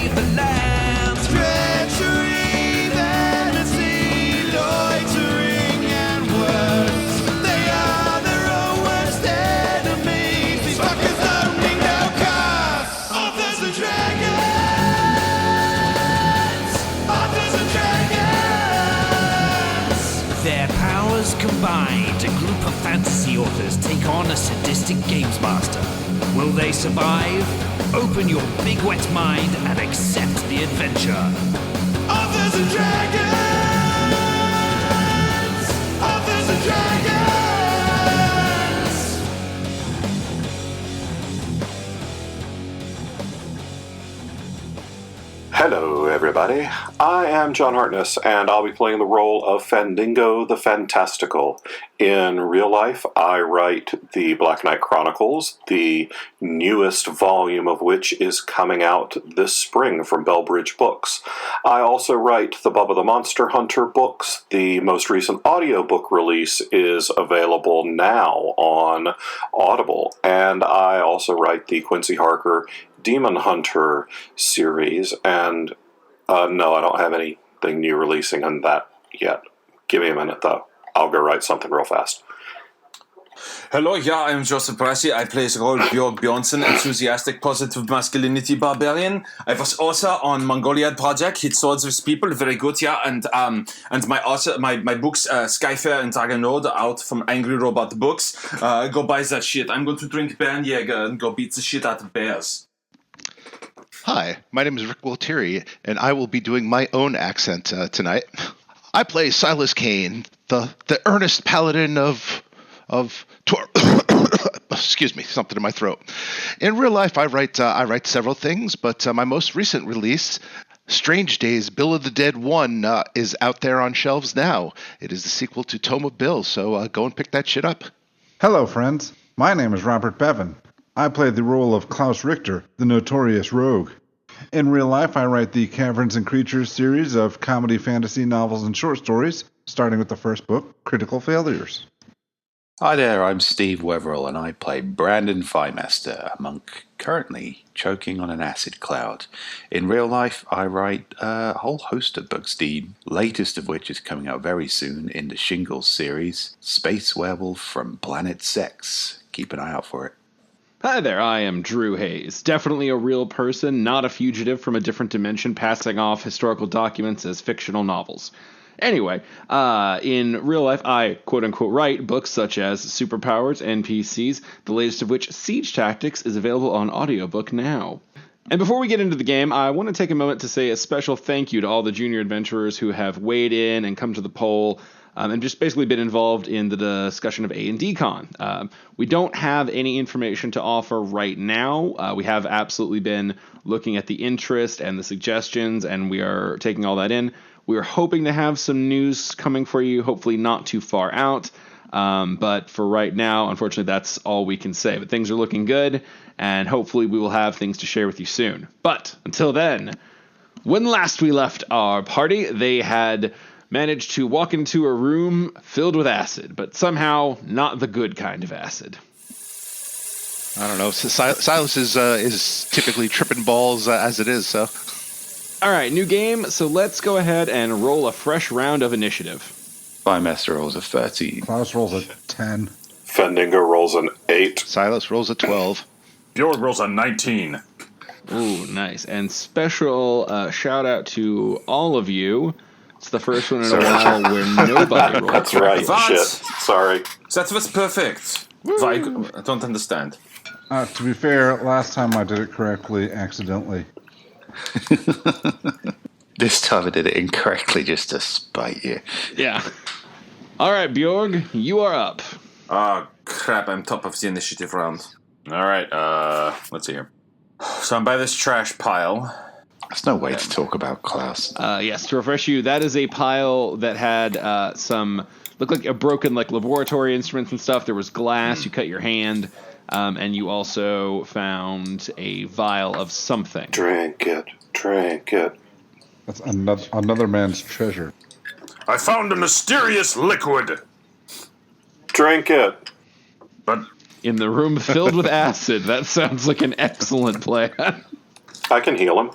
invade the land. Treachery, vanity, loitering, and worse. They are their own worst enemies. These fuckers only know cost. Authors and dragons. Authors and dragons. Their powers combined, a group of fantasy authors take on a sadistic games master. Will they survive? Open your big wet mind and accept the adventure. Authors and dragons! Authors and dragons! Hello, everybody. I am John Hartness, and I'll be playing the role of Fandango the Fantastical. In real life, I write the Black Knight Chronicles, the newest volume of which is coming out this spring from Bellbridge Books. I also write the Bubba the Monster Hunter books. The most recent audiobook release is available now on Audible, and I also write the Quincy Harker Demon Hunter series, and no, I don't have anything new releasing on that yet. Give me a minute, though. I'll go write something real fast. Hello, yeah, I'm Joseph Brassi. I play the role Björg Bjornsson, enthusiastic, positive masculinity barbarian. I was author on Mongoliad Project, Hit Swords with People, very good, yeah, and my books, Skyfair and Dragonlord, are out from Angry Robot Books. Go buy that shit. I'm going to drink Bärenjäger and go beat the shit out of bears. Hi, my name is Rick Walteri, and I will be doing my own accent tonight. I play Silas Kane, the earnest paladin of excuse me, something in my throat. In real life, I write several things, but my most recent release, Strange Days, Bill of the Dead 1, is out there on shelves now. It is the sequel to Tome of Bill, so go and pick that shit up. Hello, friends. My name is Robert Bevan. I play the role of Klaus Richter, the notorious rogue. In real life, I write the Caverns and Creatures series of comedy, fantasy, novels, and short stories, starting with the first book, Critical Failures. Hi there, I'm Steve Weverill, and I play Brandon Fymaster, a monk currently choking on an acid cloud. In real life, I write a whole host of books, the latest of which is coming out very soon in the Shingles series, Space Werewolf from Planet Sex. Keep an eye out for it. Hi there, I am Drew Hayes. Definitely a real person, not a fugitive from a different dimension passing off historical documents as fictional novels. Anyway, in real life, I quote-unquote write books such as Superpowers, NPCs, the latest of which, Siege Tactics, is available on audiobook now. And before we get into the game, I want to take a moment to say a special thank you to all the junior adventurers who have weighed in and come to the poll and just basically been involved in the discussion of A&D Con. We don't have any information to offer right now. We have absolutely been looking at the interest and the suggestions, and we are taking all that in. We are hoping to have some news coming for you, hopefully not too far out. But for right now, unfortunately, that's all we can say. But things are looking good, and hopefully we will have things to share with you soon. But until then, when last we left our party, they had managed to walk into a room filled with acid, but somehow not the good kind of acid. I don't know. Silas is typically tripping balls as it is, so. All right, new game, so let's go ahead and roll a fresh round of initiative. Fymaster rolls a 13. Klaus rolls a 10. Fandango rolls an 8. Silas rolls a 12. Bjorg rolls a 19. Ooh, nice. And special shout out to all of you. It's the first one in a while where nobody rolled. That's right, What? shit. Sorry. That was perfect. I don't understand. To be fair, last time I did it correctly, accidentally. This time I did it incorrectly just to spite you. Yeah. All right, Bjorg, you are up. Oh, crap, I'm top of the initiative round. All right, let's see here. So I'm by this trash pile. There's no way to talk about Klaus. Yes, to refresh you, that is a pile that had some, looked like a broken laboratory instruments and stuff. There was glass, you cut your hand, and you also found a vial of something. Drink it. Drink it. That's another man's treasure. I found a mysterious liquid. Drink it. But In the room filled with acid. That sounds like an excellent plan. I can heal him.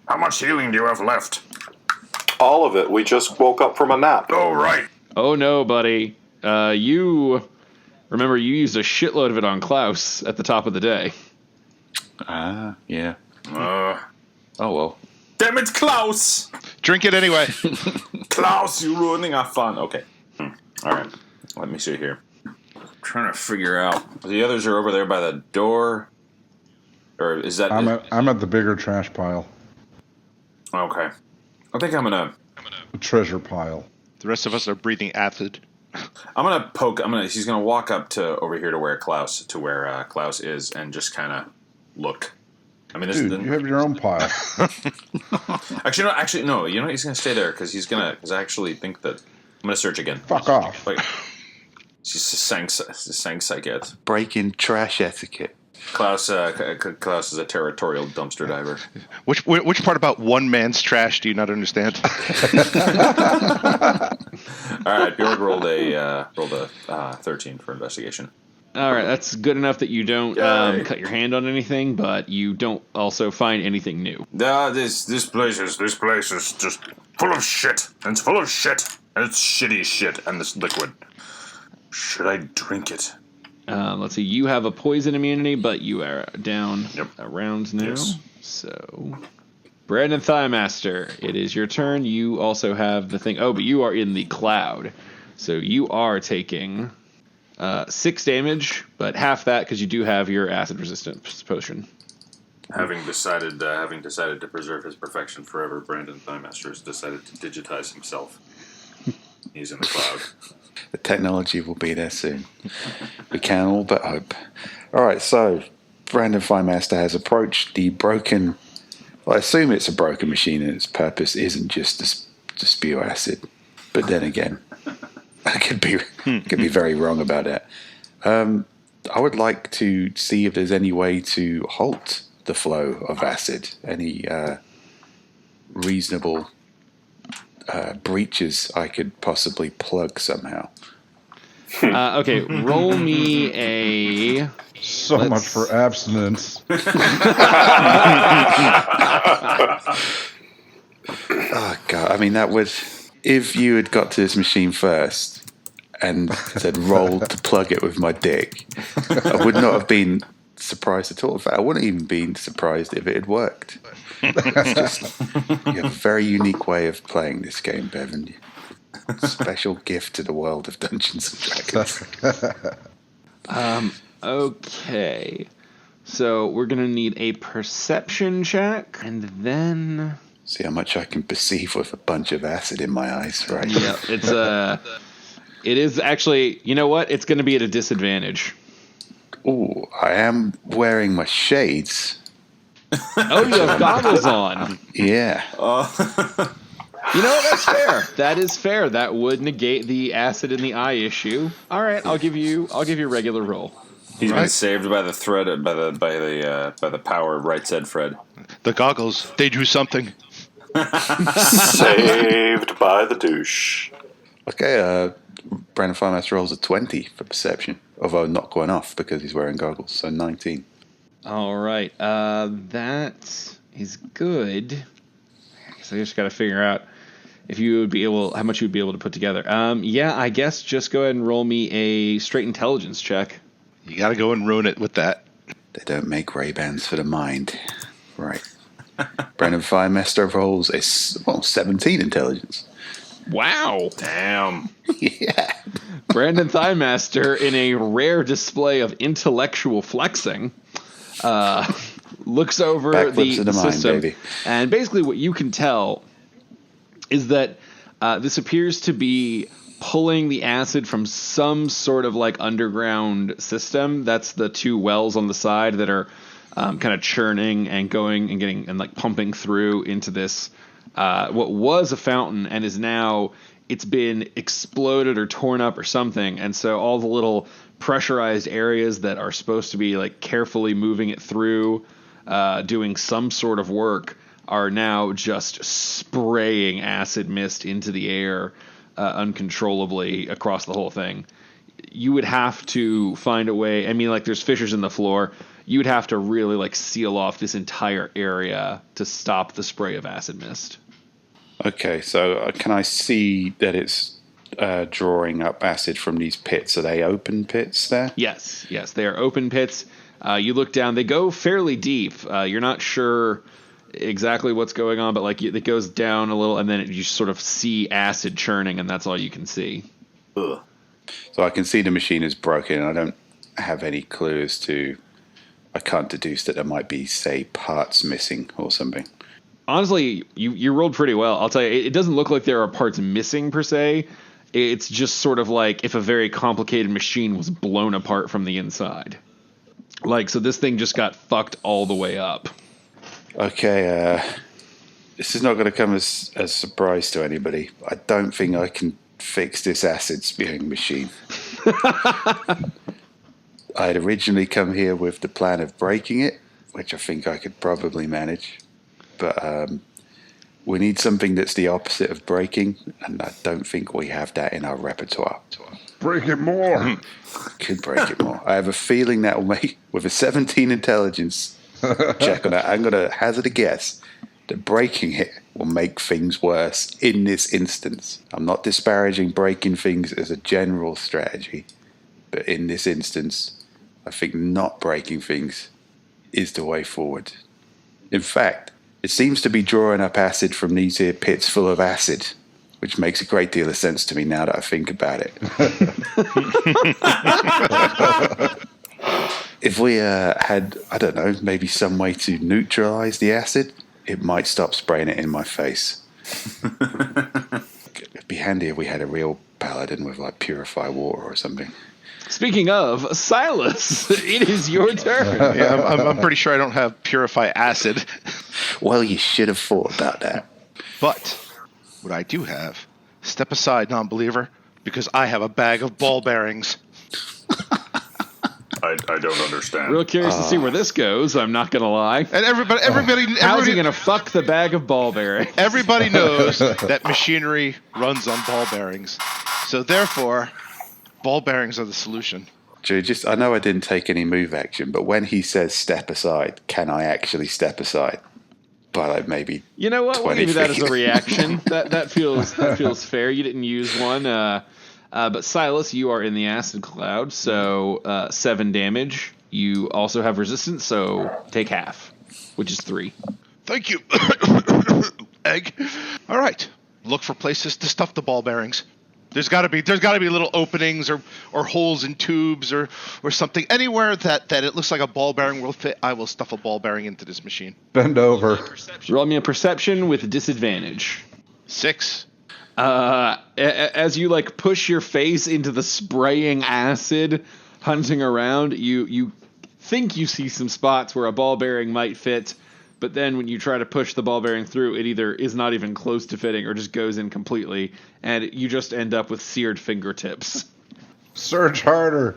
How much healing do you have left? All of it. We just woke up from a nap. Oh, right. Oh no, buddy. You remember you used a shitload of it on Klaus at the top of the day. Ah, yeah. Uh, Oh, well. damn it, Klaus! Drink it anyway. Klaus, you're ruining our fun. Okay. All right. Let me see here. I'm trying to figure out. The others are over there by the door. Or is that... I'm at the bigger trash pile. Okay. I think I'm gonna... The treasure pile. The rest of us are breathing acid. I'm gonna poke... He's gonna walk up to over here to where Klaus is and just kind of look. I mean, Dude, you have your own pile. Actually, no. You know, he's gonna stay there because I actually think that I'm gonna search again. Fuck off. Like, she's sang psychet. Breaking trash etiquette. Klaus is a territorial dumpster diver. Which part about one man's trash do you not understand? All right, Bjorg rolled a 13 for investigation. All right, that's good enough that you don't cut your hand on anything, but you don't also find anything new. This place is just full of shit. And it's full of shit. And it's shitty shit. And this liquid. Should I drink it? Let's see. You have a poison immunity, but you are down a round now. Yes. So, Brandon Thighmaster, it is your turn. You also have the thing. Oh, but you are in the cloud, so you are taking 6 damage, but half that because you do have your acid resistance potion. Having decided to preserve his perfection forever, Brandon Thighmaster has decided to digitize himself. He's in the cloud. The technology will be there soon. We can all but hope. All right, so Brandon Firemaster has approached the broken... Well, I assume it's a broken machine and its purpose isn't just to spew acid. But then again, I could be very wrong about it. I would like to see if there's any way to halt the flow of acid. Any reasonable breaches I could possibly plug somehow. Okay, roll me a... So much for abstinence. Oh, God. I mean, that would... If you had got to this machine first and said roll to plug it with my dick, I would not have been surprised at all. In fact, I wouldn't even been surprised if it had worked. It's just... You have a very unique way of playing this game, Bevan. Special gift to the world of Dungeons and Dragons. Okay. So we're going to need a perception check, and then... See how much I can perceive with a bunch of acid in my eyes, right? Yeah, it is actually, you know what? It's going to be at a disadvantage. Oh, I am wearing my shades. Oh, you have goggles on. Yeah. You know what? That's fair. That is fair. That would negate the acid in the eye issue. All right, I'll give you a regular roll. He's been saved by the thread by the power. Right said Fred. The goggles, they do something. Saved by the douche. Okay, Brandon Firemaster rolls a 20 for perception, although not going off because he's wearing goggles, so 19. All right, that is good. So I just got to figure out if you would be able, how much you would be able to put together. Yeah, I guess just go ahead and roll me a straight intelligence check. You got to go and ruin it with that. They don't make Ray-Bans for the mind. Right. Brandon Firemaster rolls a 17 intelligence. Wow. Damn. Yeah. Brandon Thighmaster, in a rare display of intellectual flexing, looks over Backflips of the mind, system, baby. and basically what you can tell is that this appears to be pulling the acid from some sort of like underground system. That's the 2 wells on the side that are kind of churning and going and getting and like pumping through into this what was a fountain and is now, it's been exploded or torn up or something. And so all the little pressurized areas that are supposed to be like carefully moving it through, doing some sort of work, are now just spraying acid mist into the air uncontrollably across the whole thing. You would have to find a way. I mean, like, there's fissures in the floor. you would have to really like seal off this entire area to stop the spray of acid mist. Okay, so can I see that it's drawing up acid from these pits? Are they open pits there? Yes, they are open pits. You look down; they go fairly deep. You're not sure exactly what's going on, but like it goes down a little, and then you sort of see acid churning, and that's all you can see. Ugh. So I can see the machine is broken, and I don't have any clue as to. I can't deduce that there might be, say, parts missing or something. Honestly, you rolled pretty well. I'll tell you, it doesn't look like there are parts missing per se. It's just sort of like if a very complicated machine was blown apart from the inside. Like, so this thing just got fucked all the way up. Okay, this is not going to come as a surprise to anybody. I don't think I can fix this acid spewing machine. I had originally come here with the plan of breaking it, which I think I could probably manage. But we need something that's the opposite of breaking, and I don't think we have that in our repertoire. Break it more. Could break it more. I have a feeling that will make, with a 17 intelligence check on that, I'm going to hazard a guess that breaking it will make things worse in this instance. I'm not disparaging breaking things as a general strategy, but in this instance, I think not breaking things is the way forward. In fact, it seems to be drawing up acid from these here pits full of acid, which makes a great deal of sense to me now that I think about it. If we had, I don't know, maybe some way to neutralize the acid, it might stop spraying it in my face. It'd be handy if we had a real paladin with like purify water or something. Speaking of, Silas, it is your turn. Yeah, I'm pretty sure I don't have purify acid. Well, you should have thought about that. But what I do have, step aside, non-believer, because I have a bag of ball bearings. I don't understand. Real curious to see where this goes, I'm not going to lie. And everybody How's he going to fuck the bag of ball bearings? Everybody knows that machinery runs on ball bearings. So therefore, ball bearings are the solution. Drew, I know I didn't take any move action, but when he says step aside, can I actually step aside? By like maybe You know what? We'll 20 give you that as a feet. reaction. that feels fair. You didn't use one. But Silas, you are in the acid cloud, so 7 damage. You also have resistance, so take half, which is 3. Thank you, Egg. All right, look for places to stuff the ball bearings. There's got to be little openings or holes in tubes or something. Anywhere that it looks like a ball bearing will fit, I will stuff a ball bearing into this machine. Bend over. Roll me a perception with disadvantage. 6. As you like push your face into the spraying acid, hunting around, you think you see some spots where a ball bearing might fit, but then when you try to push the ball bearing through, it either is not even close to fitting or just goes in completely, and you just end up with seared fingertips. Search harder.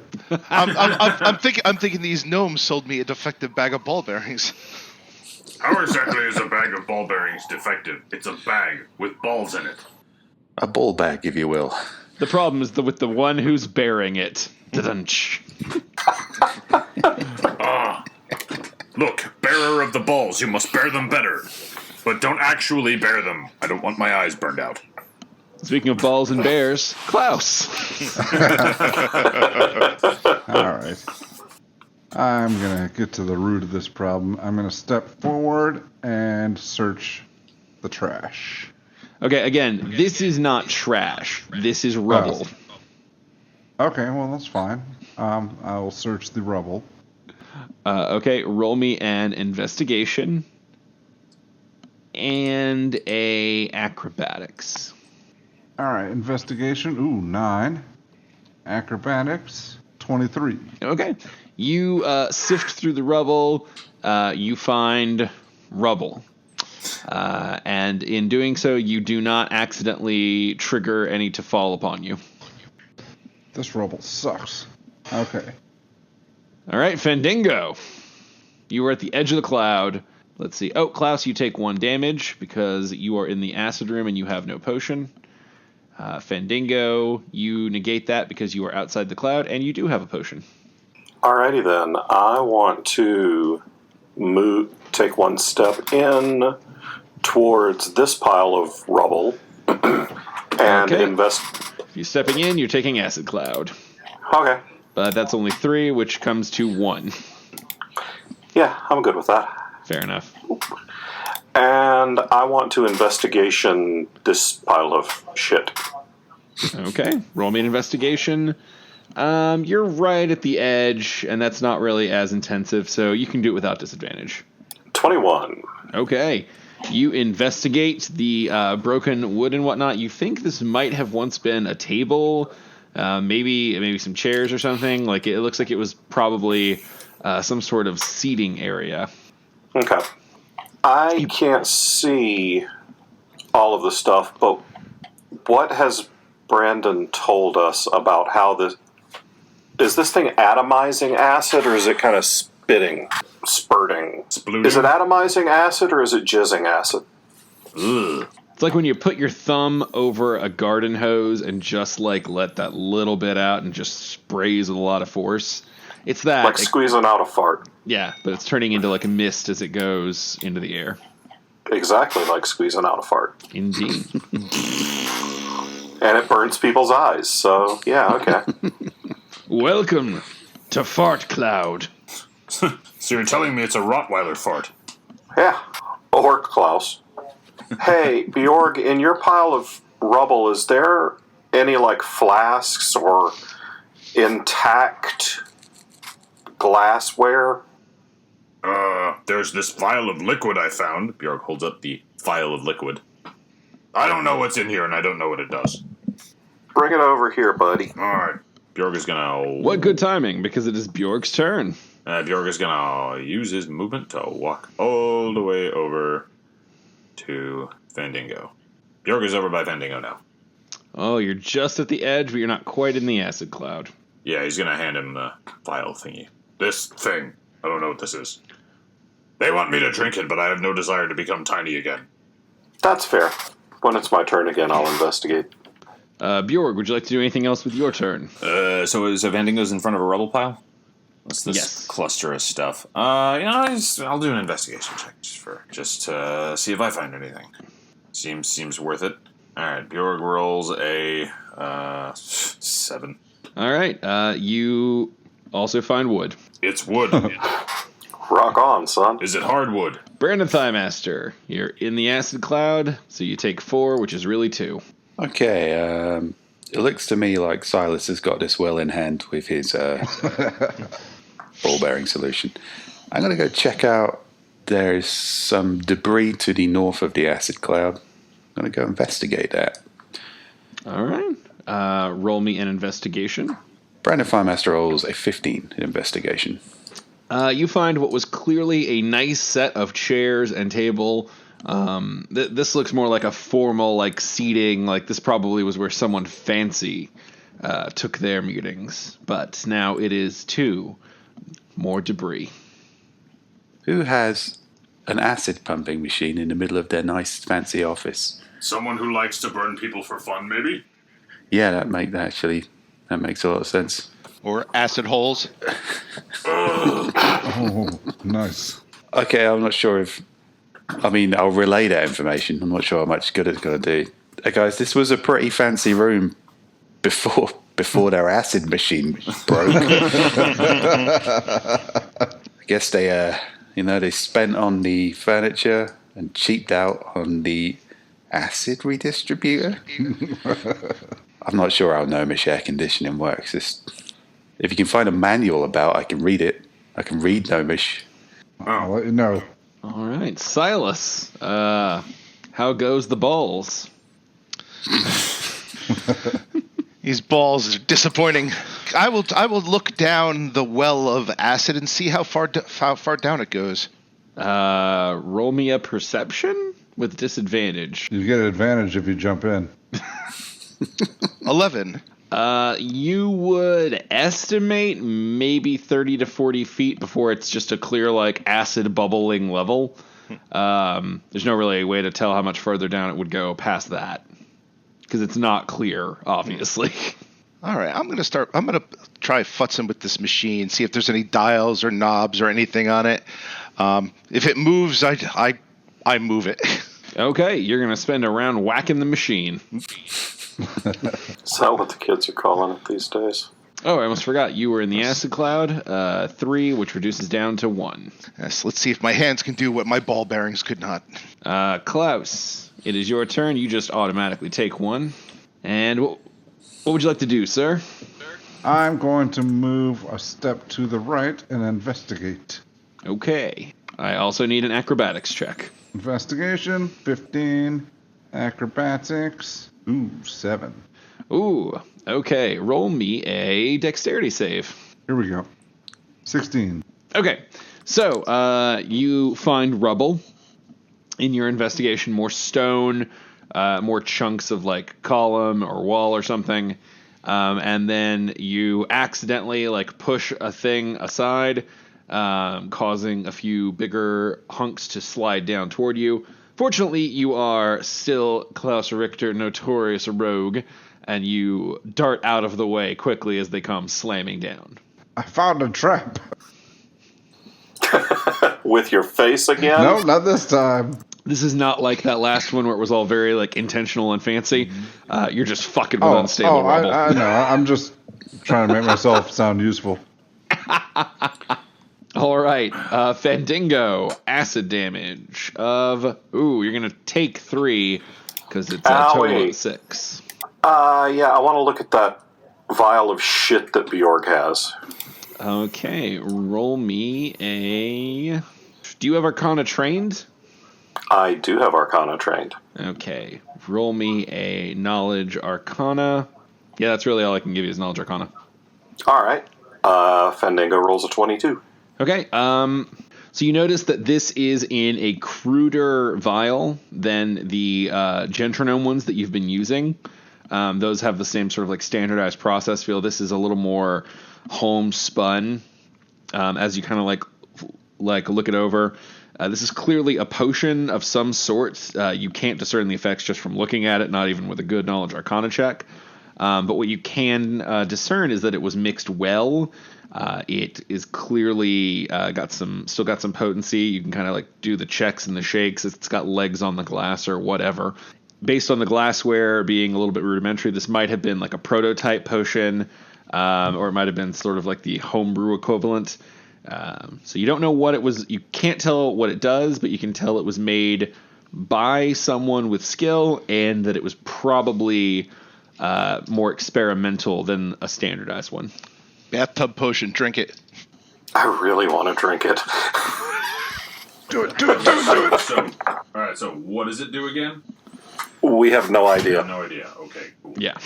I'm thinking these gnomes sold me a defective bag of ball bearings. How exactly is a bag of ball bearings defective? It's a bag with balls in it. A ball bag, if you will. The problem is with the one who's bearing it. Da-dunch. Look, bearer of the balls, you must bear them better. But don't actually bear them. I don't want my eyes burned out. Speaking of balls and bears, Klaus. All right. I'm going to get to the root of this problem. I'm going to step forward and search the trash. Okay, again, this is not trash. This is rubble. Okay, well, that's fine. I will search the rubble. Okay, roll me an investigation and a acrobatics. All right, investigation. Ooh, 9. Acrobatics, 23. Okay, you sift through the rubble. You find rubble. And in doing so, you do not accidentally trigger any to fall upon you. This rubble sucks. Okay. All right, Fendingo. You are at the edge of the cloud. Let's see. Oh, Klaus, you take 1 damage because you are in the acid room and you have no potion. Fendingo, you negate that because you are outside the cloud and you do have a potion. Alrighty then. I want to take one step in towards this pile of rubble and Okay. invest. If you're stepping in, you're taking acid cloud. Okay. But that's only 3, which comes to 1. Yeah, I'm good with that. Fair enough. And I want to investigation this pile of shit. Okay. Roll me an investigation. You're right at the edge, and that's not really as intensive, so you can do it without disadvantage. 21. Okay. You investigate the broken wood and whatnot. You think this might have once been a table, maybe some chairs or something. Like it looks like it was probably some sort of seating area. Okay. I can't see all of the stuff, but what has Brandon told us about how this... Is this thing atomizing acid, or is it kind of spurting? Splooting? Is it atomizing acid, or is it jizzing acid? Ugh. It's like when you put your thumb over a garden hose and just like let that little bit out and just sprays with a lot of force. It's that. Like squeezing out a fart. Yeah, but it's turning into like a mist as it goes into the air. Exactly like squeezing out a fart. Indeed. And it burns people's eyes, so yeah, okay. Welcome to Fart Cloud. So you're telling me it's a Rottweiler fart? Yeah. Or Klaus. Hey, Bjorg, in your pile of rubble, is there any, like, flasks or intact glassware? There's this vial of liquid I found. Bjorg holds up the vial of liquid. I don't know what's in here, and I don't know what it does. Bring it over here, buddy. Alright. Bjorg is gonna... What good timing, because it is Bjorg's turn. Bjorg is gonna use his movement to walk all the way over to Fandango. Bjorg is over by Fandango now. Oh, you're just at the edge, but you're not quite in the acid cloud. Yeah, he's gonna hand him the vial thingy. This thing. I don't know what this is. They want me to drink it, but I have no desire to become tiny again. That's fair. When it's my turn again, I'll investigate. Bjorg, would you like to do anything else with your turn? So Fandango's in front of a rubble pile? What's this Yes. cluster of stuff? I'll do an investigation check just to see if I find anything. Seems worth it. All right, Bjorg rolls a 7. All right, you also find wood. It's wood. Rock on, son. Is it hardwood? Brandon Thighmaster, you're in the acid cloud, so you take 4, which is really 2. Okay, it looks to me like Silas has got this well in hand with his ball-bearing solution. I'm going to go check out. There's some debris to the north of the acid cloud. I'm going to go investigate that. All right, roll me an investigation. Brandon Firemaster rolls a 15 in investigation. You find what was clearly a nice set of chairs and table. This looks more like a formal, like, seating. Like, this probably was where someone fancy took their meetings. But now it is 2 more debris. Who has an acid pumping machine in the middle of their nice fancy office? Someone who likes to burn people for fun, maybe? Yeah, that makes a lot of sense. Or acid holes. Oh, nice. Okay, I'm not sure if... I'll relay that information. I'm not sure how much good it's going to do. Hey guys, this was a pretty fancy room before their acid machine broke. I guess they spent on the furniture and cheaped out on the acid redistributor. I'm not sure how Gnomish air conditioning works. If you can find a manual about, I can read it. I can read Gnomish. I'll let you know. All right, Silas. How goes the balls? These balls are disappointing. I will look down the well of acid and see how far down it goes. Roll me a perception with disadvantage. You get an advantage if you jump in. 11. You would estimate maybe 30 to 40 feet before it's just a clear, like, acid bubbling level. There's no really way to tell how much further down it would go past that. Because it's not clear, obviously. All right, I'm gonna try futzing with this machine, see if there's any dials or knobs or anything on it. If it moves, I move it. Okay, you're going to spend a round whacking the machine. Is that what the kids are calling it these days? Oh, I almost forgot. You were in the acid cloud, 3, which reduces down to 1. Yes, let's see if my hands can do what my ball bearings could not. Klaus, it is your turn. You just automatically take 1. And what would you like to do, sir? I'm going to move a step to the right and investigate. Okay. I also need an acrobatics check. Investigation, 15. Acrobatics, 7. Ooh, okay. Roll me a dexterity save. Here we go. 16. Okay, so you find rubble in your investigation, more stone, more chunks of like column or wall or something, and then you accidentally like push a thing aside, causing a few bigger hunks to slide down toward you. Fortunately, you are still Klaus Richter, notorious rogue, and you dart out of the way quickly as they come slamming down. I found a trap. With your face again? No, not this time. This is not like that last one where it was all very like intentional and fancy. You're just fucking with unstable rubble. I know. I'm just trying to make myself sound useful. All right, Fandingo, acid damage of... Ooh, you're going to take 3, because it's a total of 6. Yeah, I want to look at that vial of shit that Bjorg has. Okay, roll me a... Do you have Arcana trained? I do have Arcana trained. Okay, roll me a Knowledge Arcana. Yeah, that's really all I can give you is Knowledge Arcana. All right. Fandango rolls a 22. Okay, so you notice that this is in a cruder vial than the Gentronome ones that you've been using. Those have the same sort of like standardized process feel. This is a little more homespun as you kind of like look it over. This is clearly a potion of some sort. You can't discern the effects just from looking at it, not even with a good Knowledge Arcana check. But what you can discern is that it was mixed well. It is clearly still got some potency. You can kind of like do the checks and the shakes. It's got legs on the glass or whatever. Based on the glassware being a little bit rudimentary, this might have been like a prototype potion, or it might have been sort of like the homebrew equivalent. So you don't know what it was. You can't tell what it does, but you can tell it was made by someone with skill and that it was probably more experimental than a standardized one. Bathtub potion, drink it. I really want to drink it. Do it. All right, so what does it do again? We have no idea. No idea. Okay, cool. Yeah.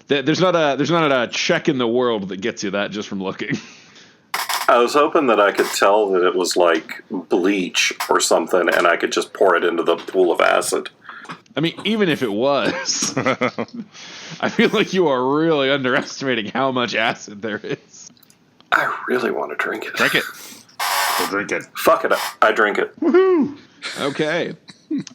There's not a check in the world that gets you that just from looking. I was hoping that I could tell that it was like bleach or something, and I could just pour it into the pool of acid. I mean, even if it was, I feel like you are really underestimating how much acid there is. I really want to drink it. Drink it. We'll drink it. Fuck it. I drink it. Woohoo! Okay.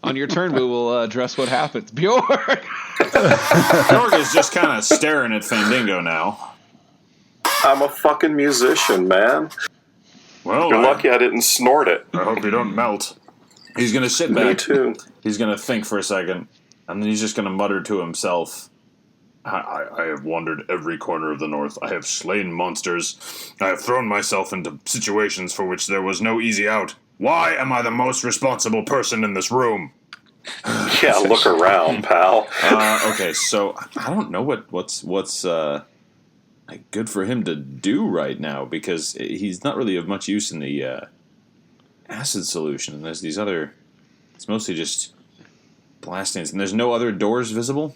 On your turn, we will address what happens. Bjorg! Bjorg is just kind of staring at Fandango now. I'm a fucking musician, man. Well, You're lucky I didn't snort it. I hope you don't melt. He's going to sit Me back. too. He's going to think for a second, and then he's just going to mutter to himself, I have wandered every corner of the north. I have slain monsters. I have thrown myself into situations for which there was no easy out. Why am I the most responsible person in this room? Yeah, look around, pal. Okay, so I don't know what's like good for him to do right now, because he's not really of much use in the acid solution, and there's these other... It's mostly just blastings, and there's no other doors visible?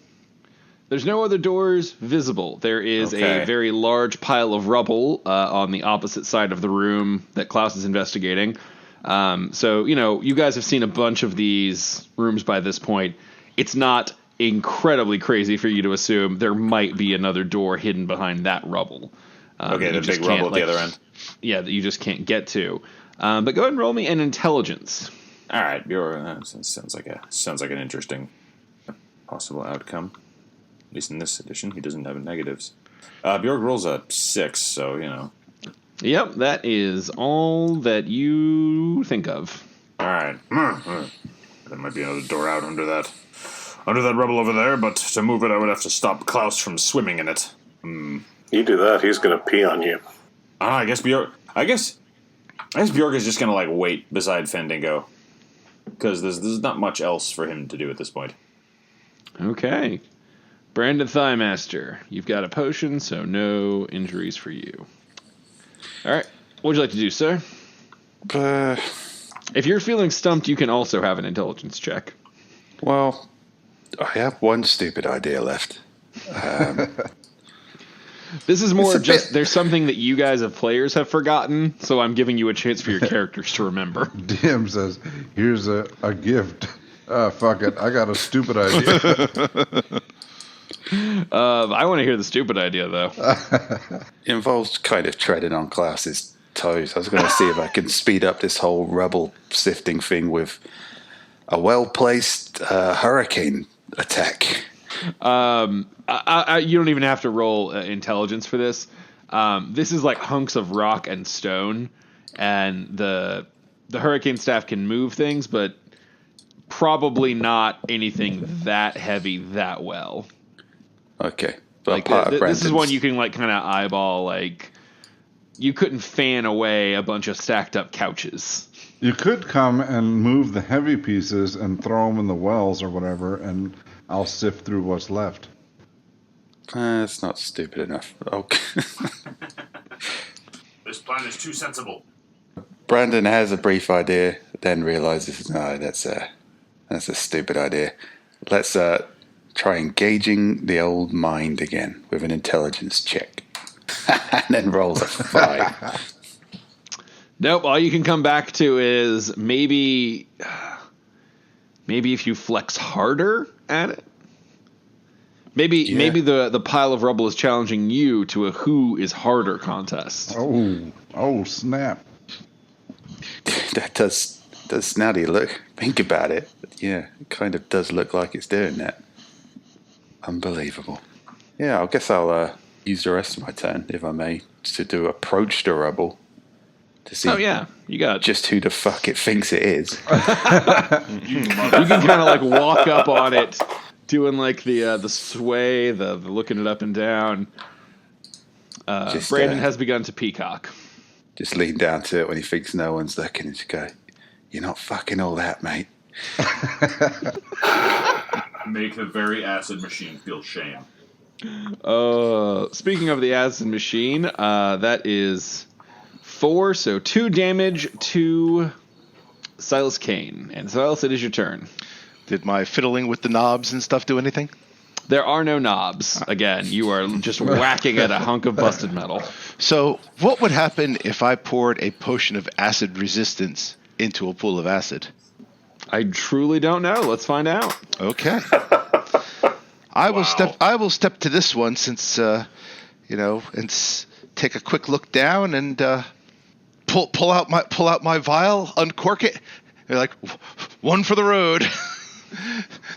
There's no other doors visible. There is Okay. a very large pile of rubble on the opposite side of the room that Klaus is investigating. So, you guys have seen a bunch of these rooms by this point. It's not incredibly crazy for you to assume there might be another door hidden behind that rubble. Okay, you the just big rubble can't, at the other end. Yeah, that you just can't get to. But go ahead and roll me an intelligence. All right, sounds like an interesting possible outcome. At least in this edition, he doesn't have negatives. Bjorg rolls a 6, so, you know. Yep, that is all that you think of. All right. There might be another door out under that rubble over there, but to move it, I would have to stop Klaus from swimming in it. You do that, he's going to pee on you. I guess Bjorg is just going to, like, wait beside Fendingo. Because there's not much else for him to do at this point. Okay. Brandon Thighmaster, you've got a potion, so no injuries for you. All right. What would you like to do, sir? If you're feeling stumped, you can also have an intelligence check. Well, I have one stupid idea left. This is more just there's something that you guys as players have forgotten, so I'm giving you a chance for your characters to remember. DM says, here's a gift. Fuck it. I got a stupid idea. I want to hear the stupid idea, though. It involves kind of treading on Klaus's toes. I was going to see if I can speed up this whole rubble sifting thing with a well-placed hurricane attack. You don't even have to roll intelligence for this. This is like hunks of rock and stone, and the hurricane staff can move things, but probably not anything that heavy that well. Okay. But Like this is one you can like kind of eyeball. Like you couldn't fan away a bunch of stacked up couches. You could come and move the heavy pieces and throw them in the wells or whatever, and I'll sift through what's left. It's not stupid enough. Okay. This plan is too sensible. Brandon has a brief idea, then realizes, no, that's a stupid idea. Let's try engaging the old mind again with an intelligence check. And then rolls a 5. Nope. All you can come back to is maybe if you flex harder at it. Maybe the pile of rubble is challenging you to a who is harder contest. Oh, snap. That does now that you look, think about it. Yeah, it kind of does look like it's doing that. Unbelievable. Yeah, I guess I'll use the rest of my turn, if I may, to do approach the rubble. To see you got just who the fuck it thinks it is. You can kind of like walk up on it, doing like the sway, the looking it up and down. Brandon has begun to peacock. Just lean down to it when he thinks no one's looking and just go, "You're not fucking all that, mate." Make the very acid machine feel shame. Speaking of the acid machine, that is 4, so 2 damage to Silas Kane. And Silas, it is your turn. Did my fiddling with the knobs and stuff do anything? There are no knobs. Again, you are just whacking at a hunk of busted metal. So what would happen if I poured a potion of acid resistance into a pool of acid? I truly don't know. Let's find out. Okay. I will step to this one since and take a quick look down and pull out my vial, uncork it. They're like, one for the road.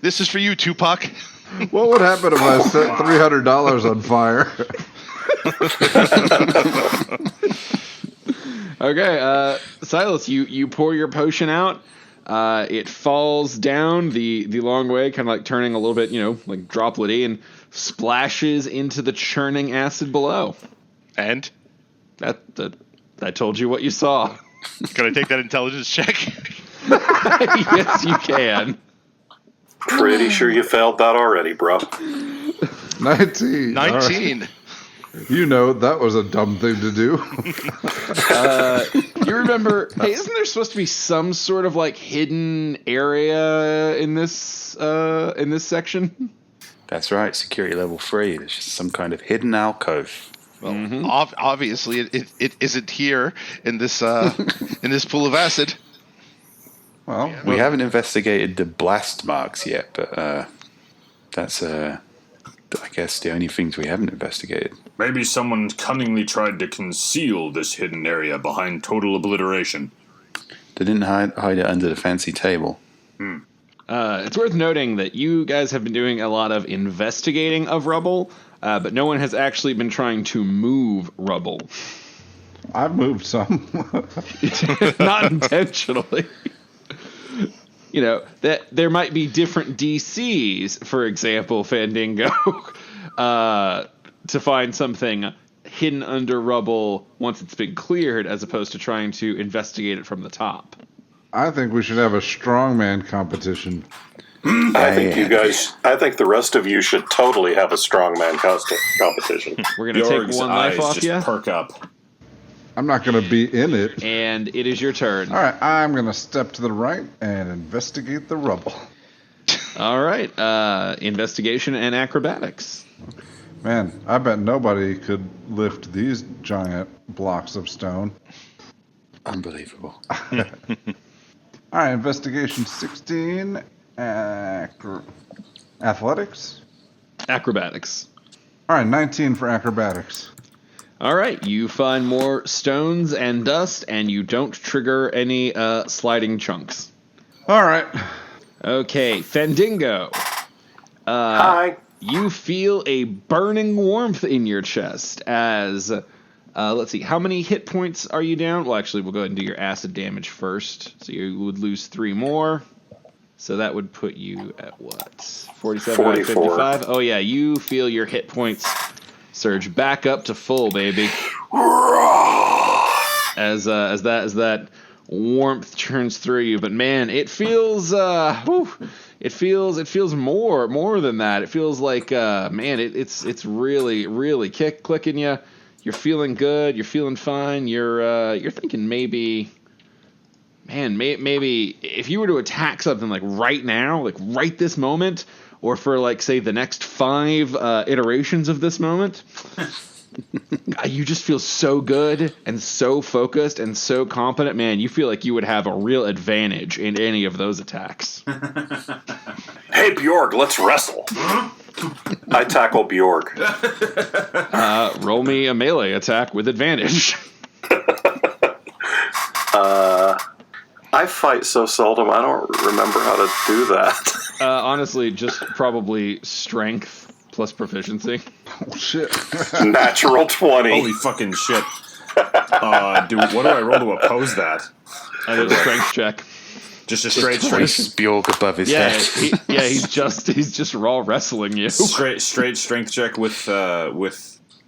This is for you, Tupac. What would happen if I set $300 on fire? Okay, Silas, you pour your potion out. It falls down the long way, kind of like turning a little bit, like droplet-y, and splashes into the churning acid below. And? That I told you what you saw. Can I take that intelligence check? Yes, you can. Pretty sure you failed that already, bro. 19. 19. Right. You know, that was a dumb thing to do. You remember, hey, isn't there supposed to be some sort of like hidden area in this section? That's right, security level 3. There's just some kind of hidden alcove. Well, obviously it isn't here in this in this pool of acid. Well, We haven't investigated the blast marks yet, but that's, I guess, the only things we haven't investigated. Maybe someone cunningly tried to conceal this hidden area behind total obliteration. They didn't hide it under the fancy table. It's worth noting that you guys have been doing a lot of investigating of rubble. but no one has actually been trying to move Rubble. I've moved some. Not intentionally. That there might be different DCs, for example, Fandango, to find something hidden under Rubble once it's been cleared, as opposed to trying to investigate it from the top. I think we should have a strongman competition. I think the rest of you should totally have a strongman competition. We're going to take one life off just you. perk up. I'm not going to be in it. And it is your turn. All right, I'm going to step to the right and investigate the rubble. All right, investigation and acrobatics. Man, I bet nobody could lift these giant blocks of stone. Unbelievable. All right, investigation 16. Athletics? Acrobatics. All right, 19 for acrobatics. All right, you find more stones and dust, and you don't trigger any sliding chunks. All right. Okay, Fandango. Hi. You feel a burning warmth in your chest as, let's see, how many hit points are you down? Well, actually, we'll go ahead and do your acid damage first. So you would lose 3 more. So that would put you at what? 47 out of 55? Oh, yeah, you feel your hit points surge back up to full, baby. As that warmth churns through you, but man, it feels it feels more than that. It feels like man, it's really clicking you. You're feeling good. You're feeling fine. You're thinking maybe if you were to attack something like right now, like right this moment, or for like say the next 5 iterations of this moment. You just feel so good and so focused and so confident, man. You feel like you would have a real advantage in any of those attacks. Hey, Bjorg, let's wrestle. I tackle Bjorg. Roll me a melee attack with advantage. I fight so seldom, I don't remember how to do that. Honestly, just probably strength plus proficiency. Oh, shit. Natural 20. Holy fucking shit. What do I roll to oppose that? I did a strength check. Just a straight Bjork above his Yeah, head. he's just raw wrestling you. straight strength check with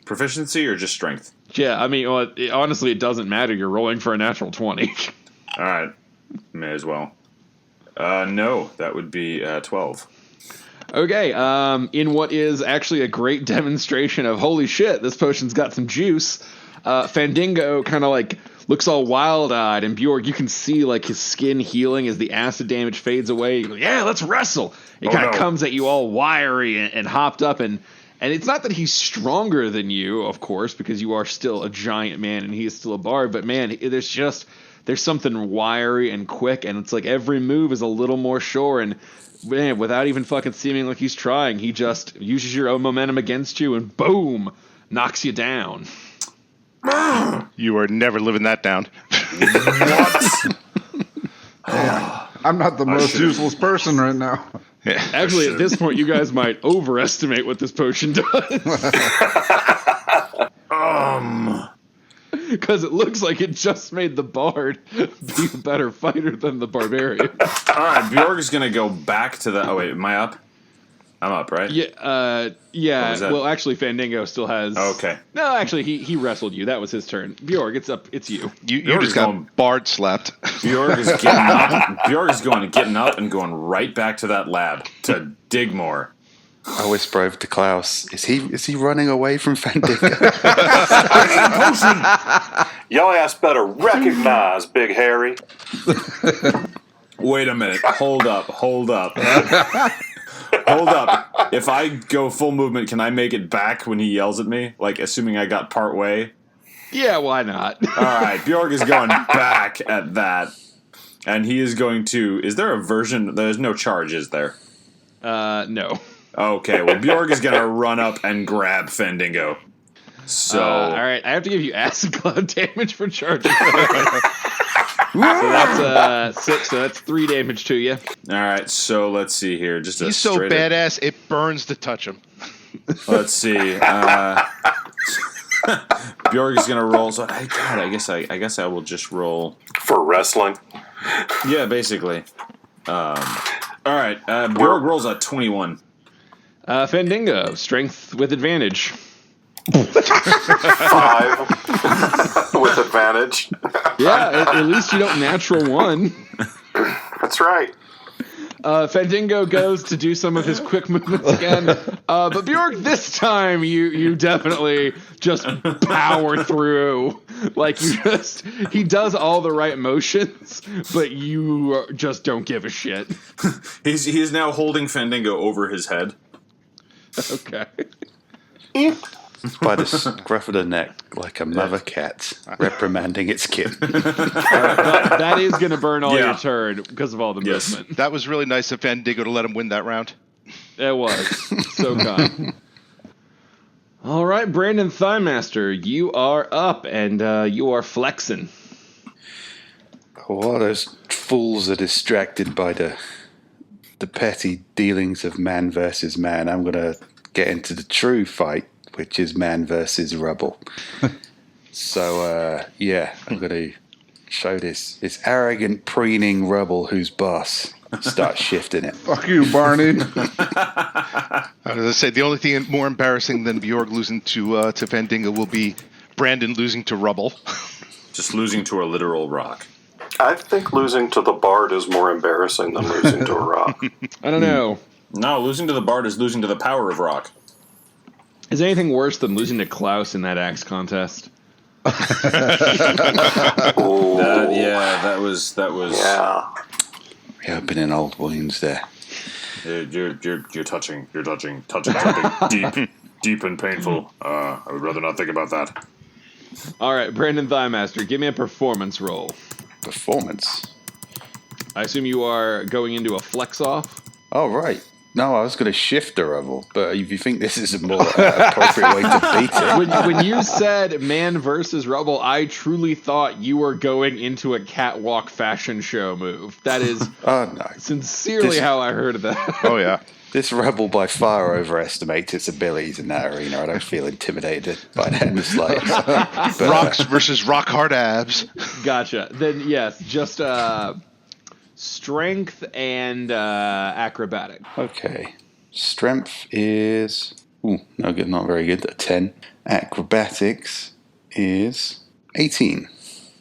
proficiency or just strength? Yeah, I mean, honestly, it doesn't matter. You're rolling for a natural 20. All right, may as well. No, that would be 12. Okay, in what is actually a great demonstration of holy shit, this potion's got some juice. Fandango kind of like looks all wild-eyed, and Bjorg, you can see like his skin healing as the acid damage fades away. You go, yeah, let's wrestle. He kind of comes at you all wiry and hopped up, and it's not that he's stronger than you, of course, because you are still a giant man and he is still a bard. But man, there's something wiry and quick, and it's like every move is a little more sure. And man, without even fucking seeming like he's trying, he just uses your own momentum against you and boom, knocks you down. You are never living that down. I'm not the most useless person right now. Actually, at this point, you guys might overestimate what this potion does. Because it looks like it just made the bard be a better fighter than the barbarian. All right, Bjorg is going to go back to the... Oh, wait, am I up? I'm up, right? Yeah. Well, actually, Fandango still has... Okay. No, actually, he wrestled you. That was his turn. Bjorg, it's you. You just got bard slapped. Bjorg is getting up. Bjorg is getting up and going right back to that lab to dig more. I whisper over to Klaus. Is he running away from Fandango? Your ass better recognize Big Harry. Wait a minute. Hold up. Hold up. If I go full movement, can I make it back when he yells at me? Like, assuming I got part way? Yeah, why not? All right, Bjorg is going back at that. And he is going to... Is there a version... There's no charge, is there? No. Okay, well, Bjorg is going to run up and grab Fandango. So... all right, I have to give you acid cloud damage for charging. So that's 6, so that's 3 damage to you. All right, so let's see here. He's so badass, it burns to touch him. Let's see. Bjorg is gonna roll. So I guess I will just roll For wrestling. Yeah, basically. All right. Bjorg rolls a 21. Fandingo, strength with advantage. 5 with advantage. Yeah, at least you don't natural one. That's right. Fandingo goes to do some of his quick movements again, but Bjork, this time you definitely just power through. Like he does all the right motions, but you just don't give a shit. He is now holding Fandingo over his head. Okay. By the scruff of the neck, like a mother cat reprimanding its kid. That is going to burn all Yeah. your turn because of all the movement. That was really nice of Fandigo to let him win that round. It was. So kind. All right, Brandon Thighmaster, you are up, and you are flexing. While those fools are distracted by the petty dealings of man versus man, I'm going to get into the true fight, which is man versus Rubble. So, I'm going to show this arrogant, preening Rubble who's boss. Start shifting it. Fuck you, Barney. I was going to say, the only thing more embarrassing than Bjorg losing to Fandigo will be Brandon losing to Rubble. Just losing to a literal rock. I think losing to the Bard is more embarrassing than losing to a rock. I don't know. No, losing to the Bard is losing to the power of rock. Is anything worse than losing to Klaus in that axe contest? That was. Yeah. Opening old wounds there. You're touching something deep and painful. I would rather not think about that. All right, Brandon Thighmaster, give me a performance roll. Performance. I assume you are going into a flex off. Oh, right. No, I was going to shift the Rubble, but if you think this is a more appropriate way to beat it. When you said man versus Rubble, I truly thought you were going into a catwalk fashion show move. That is sincerely how I heard of that. Oh, yeah. This Rubble by far overestimates its abilities in that arena. I don't feel intimidated by that in the slightest. But, Rocks versus rock hard abs. Gotcha. Then, yes, just strength and acrobatic. Okay. Strength is... no good, not very good. A 10. Acrobatics is 18.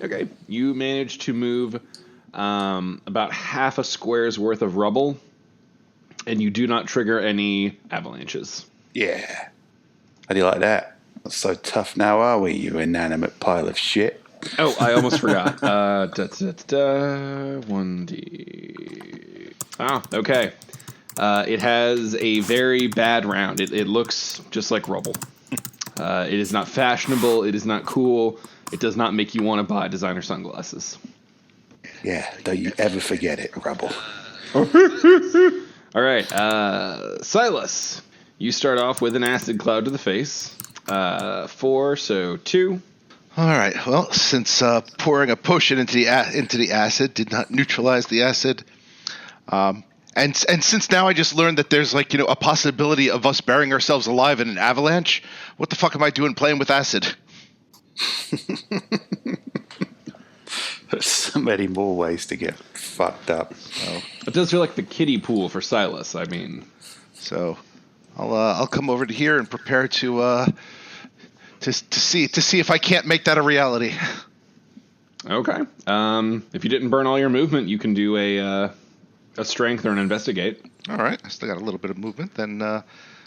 Okay. You managed to move about half a square's worth of rubble, and you do not trigger any avalanches. Yeah. How do you like that? Not so tough now, are we, you inanimate pile of shit? Oh, I almost forgot. 1d. Oh, okay. It has a very bad round. It looks just like rubble. It is not fashionable. It is not cool. It does not make you want to buy designer sunglasses. Yeah, don't you ever forget it, Rubble. All right, Silas, you start off with an acid cloud to the face. 4, so 2. All right. Well, since pouring a potion into the acid did not neutralize the acid, and since now I just learned that there's a possibility of us burying ourselves alive in an avalanche, what the fuck am I doing playing with acid? There's so many more ways to get fucked up. Oh. It does feel like the kiddie pool for Silas. I mean, so I'll come over to here and prepare to see if I can't make that a reality. Okay. If you didn't burn all your movement, you can do a strength or an investigate. All right. I still got a little bit of movement. Then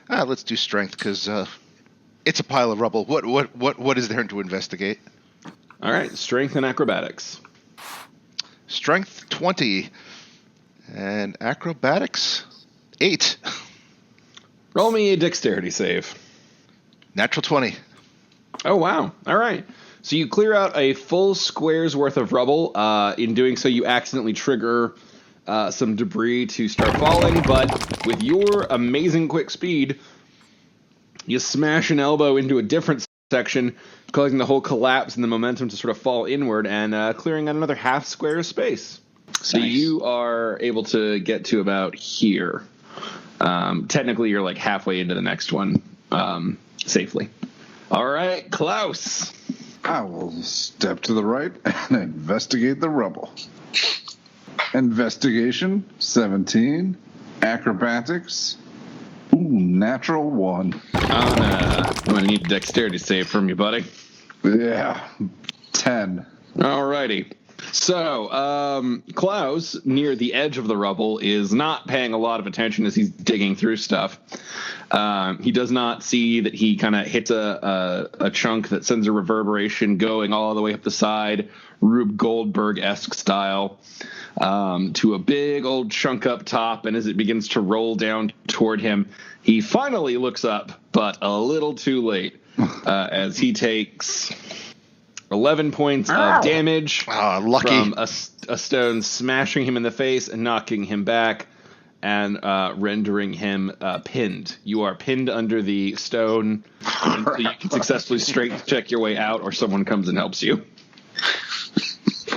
let's do strength because it's a pile of rubble. What is there to investigate? All right. Strength and acrobatics. Strength 20 and acrobatics 8. Roll me a dexterity save. Natural 20. Oh, wow. All right. So you clear out a full square's worth of rubble. In doing so, you accidentally trigger some debris to start falling, but with your amazing quick speed, you smash an elbow into a different section, causing the whole collapse and the momentum to sort of fall inward and clearing out another half square of space. So you are able to get to about here. Technically, you're like halfway into the next one. safely. All right, Klaus. I will step to the right and investigate the rubble. Investigation, 17. Acrobatics, natural 1. I'm going to need a dexterity save from you, buddy. Yeah, 10. Alrighty. So, Klaus, near the edge of the rubble, is not paying a lot of attention as he's digging through stuff. He does not see that he kind of hits a chunk that sends a reverberation going all the way up the side, Rube Goldberg-esque style, to a big old chunk up top. And as it begins to roll down toward him, he finally looks up, but a little too late, as he takes 11 points of damage lucky. from a stone smashing him in the face and knocking him back and rendering him pinned. You are pinned under the stone until you can successfully strength check your way out or someone comes and helps you.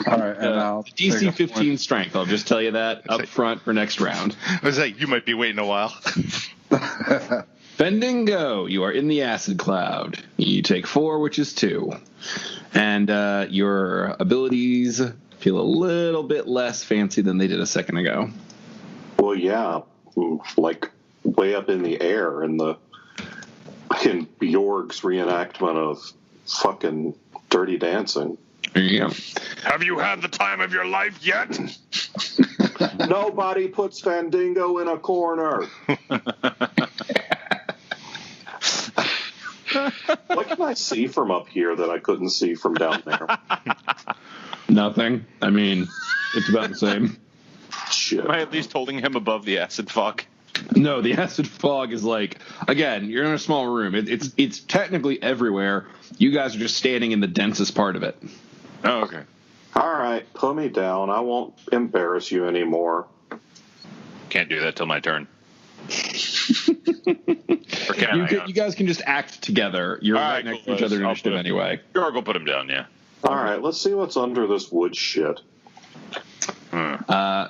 All right, and I'll DC 15 strength, I'll just tell you that up front for next round. I was like, you might be waiting a while. Fendingo, you are in the acid cloud. You take 4, which is 2. And your abilities feel a little bit less fancy than they did a second ago. Well, yeah, like way up in the air in Bjorg's reenactment of fucking Dirty Dancing. There you go. Have you had the time of your life yet? Nobody puts Fandango in a corner. What can I see from up here that I couldn't see from down there? Nothing. I mean, it's about the same. Shit. Am I at least holding him above the acid fog? No, the acid fog is like, again, you're in a small room. It's technically everywhere. You guys are just standing in the densest part of it. Oh, okay. All right, put me down. I won't embarrass you anymore. Can't do that till my turn. Or can I? You guys can just act together. You're right next to each other in initiative anyway. Georg will put him down, yeah. All right, let's see what's under this wood shit.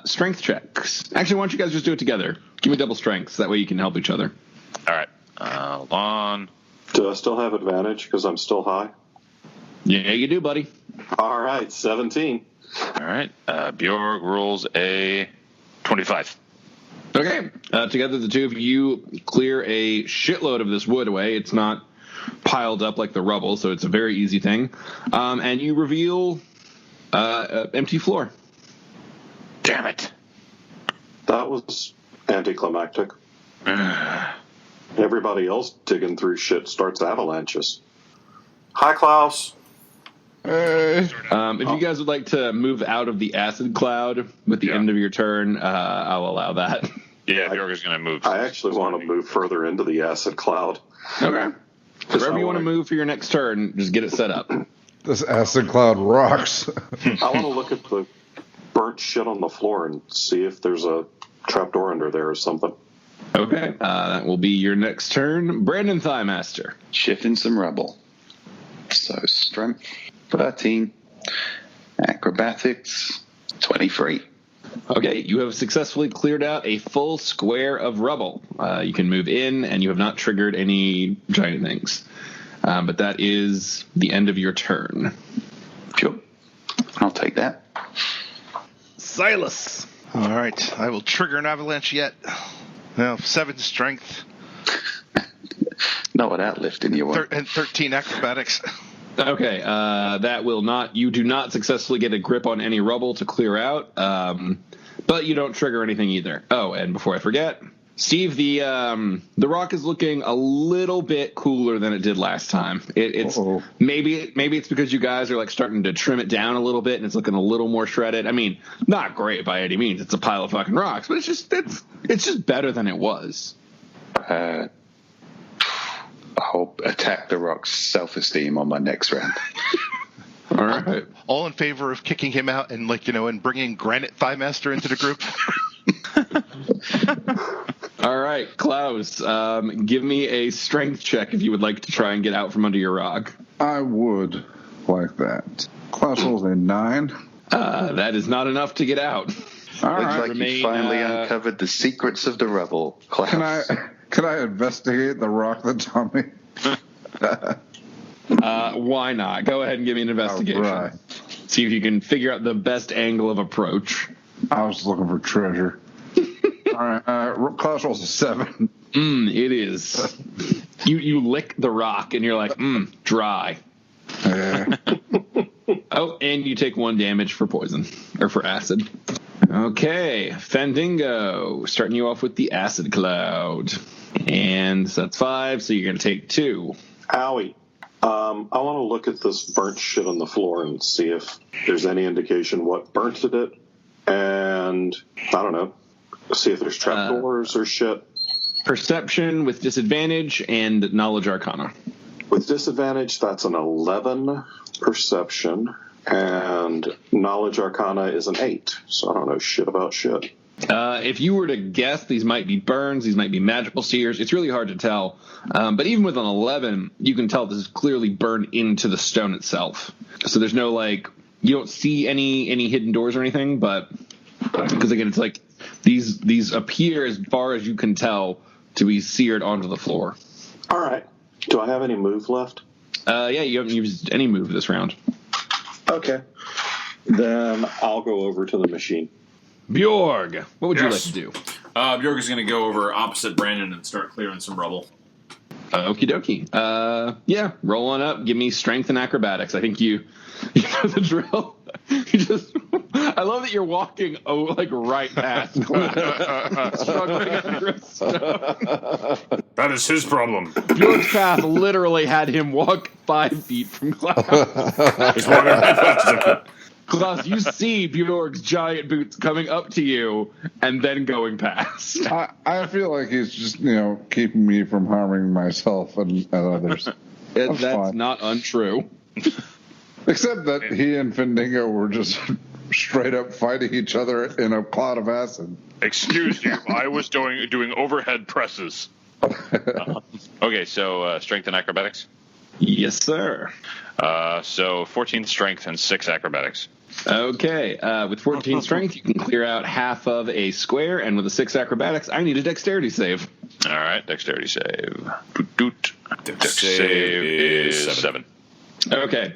Strength checks. Actually, why don't you guys just do it together? Give me double strengths. That way you can help each other. All right. Hold on. Do I still have advantage because I'm still high? Yeah, you do, buddy. All right, 17. All right. Bjorg rolls a 25. Okay. Together, the two of you clear a shitload of this wood away. It's not piled up like the rubble, so it's a very easy thing. And you reveal empty floor. Damn it. That was anticlimactic. Everybody else digging through shit starts avalanches. Hi, Klaus. Hey. If you guys would like to move out of the acid cloud with the end of your turn, I'll allow that. Yeah, Bjorg is going to move. I actually want to move further into the acid cloud. Okay. Wherever you want to move for your next turn, just get it set up. This acid cloud rocks. I want to look at the burnt shit on the floor and see if there's a trapdoor under there or something. Okay. That will be your next turn. Brandon Thighmaster. Shifting some rubble. So strength 13, acrobatics 23. Okay, you have successfully cleared out a full square of rubble. You can move in, and you have not triggered any giant things. But that is the end of your turn. Sure. I'll take that. Silas. All right, I will trigger an avalanche yet. Now, 7 strength. Not without lifting you one. And 13 acrobatics. Okay, that will not. You do not successfully get a grip on any rubble to clear out, but you don't trigger anything either. Oh, and before I forget, Steve, the rock is looking a little bit cooler than it did last time. It's maybe it's because you guys are like starting to trim it down a little bit, and it's looking a little more shredded. I mean, not great by any means. It's a pile of fucking rocks, but it's just better than it was. I'll attack the rock's self-esteem on my next round. All right. All in favor of kicking him out and and bringing Granite Thighmaster into the group. All right, Klaus, give me a strength check if you would like to try and get out from under your rock. I would like that. Klaus rolls a 9. That is not enough to get out. All Looks right. like you finally uncovered the secrets of the rubble, Klaus. Can I investigate the rock that's on me? Why not? Go ahead and give me an investigation. All right. See if you can figure out the best angle of approach. I was looking for treasure. All right. Class rolls a 7. It is. You lick the rock and you're like, dry. Oh, and you take 1 damage for poison or for acid. Okay, Fendingo, starting you off with the acid cloud, and that's 5. So you're gonna take 2. Owie. I want to look at this burnt shit on the floor and see if there's any indication what burnt it, and I don't know, see if there's trapdoors or shit. Perception with disadvantage and knowledge arcana. With disadvantage, that's an 11 perception, and knowledge arcana is an 8, so I don't know shit about shit. If you were to guess, these might be burns, these might be magical sears. It's really hard to tell. But even with an 11, you can tell this is clearly burned into the stone itself. So there's no, like, you don't see any hidden doors or anything, but because again, it's like these appear, as far as you can tell, to be seared onto the floor. All right. Do I have any move left? Yeah, you haven't used any move this round. Okay. Then I'll go over to the machine. Bjorg, what would you like to do? Bjorg is going to go over opposite Brandon and start clearing some rubble. Okie dokie. Yeah, roll on up. Give me strength and acrobatics. I think you know the drill. I love that you're walking right past Klaus. Struggling under a stone. That is his problem. Bjorg's path literally had him walk 5 feet from Klaus. He's walking right past him. Klaus, you see Bjorg's giant boots coming up to you and then going past. I feel like he's just, keeping me from harming myself and others. That's fine. not untrue. Except that he and Fendingo were just straight up fighting each other in a cloud of acid. Excuse you, I was doing overhead presses. Okay, so strength and acrobatics? Yes, sir. So 14 strength and 6 acrobatics. Okay, with 14 strength, you can clear out half of a square, and with a 6 acrobatics, I need a dexterity save. All right, dexterity save. Dex save is 7. Okay,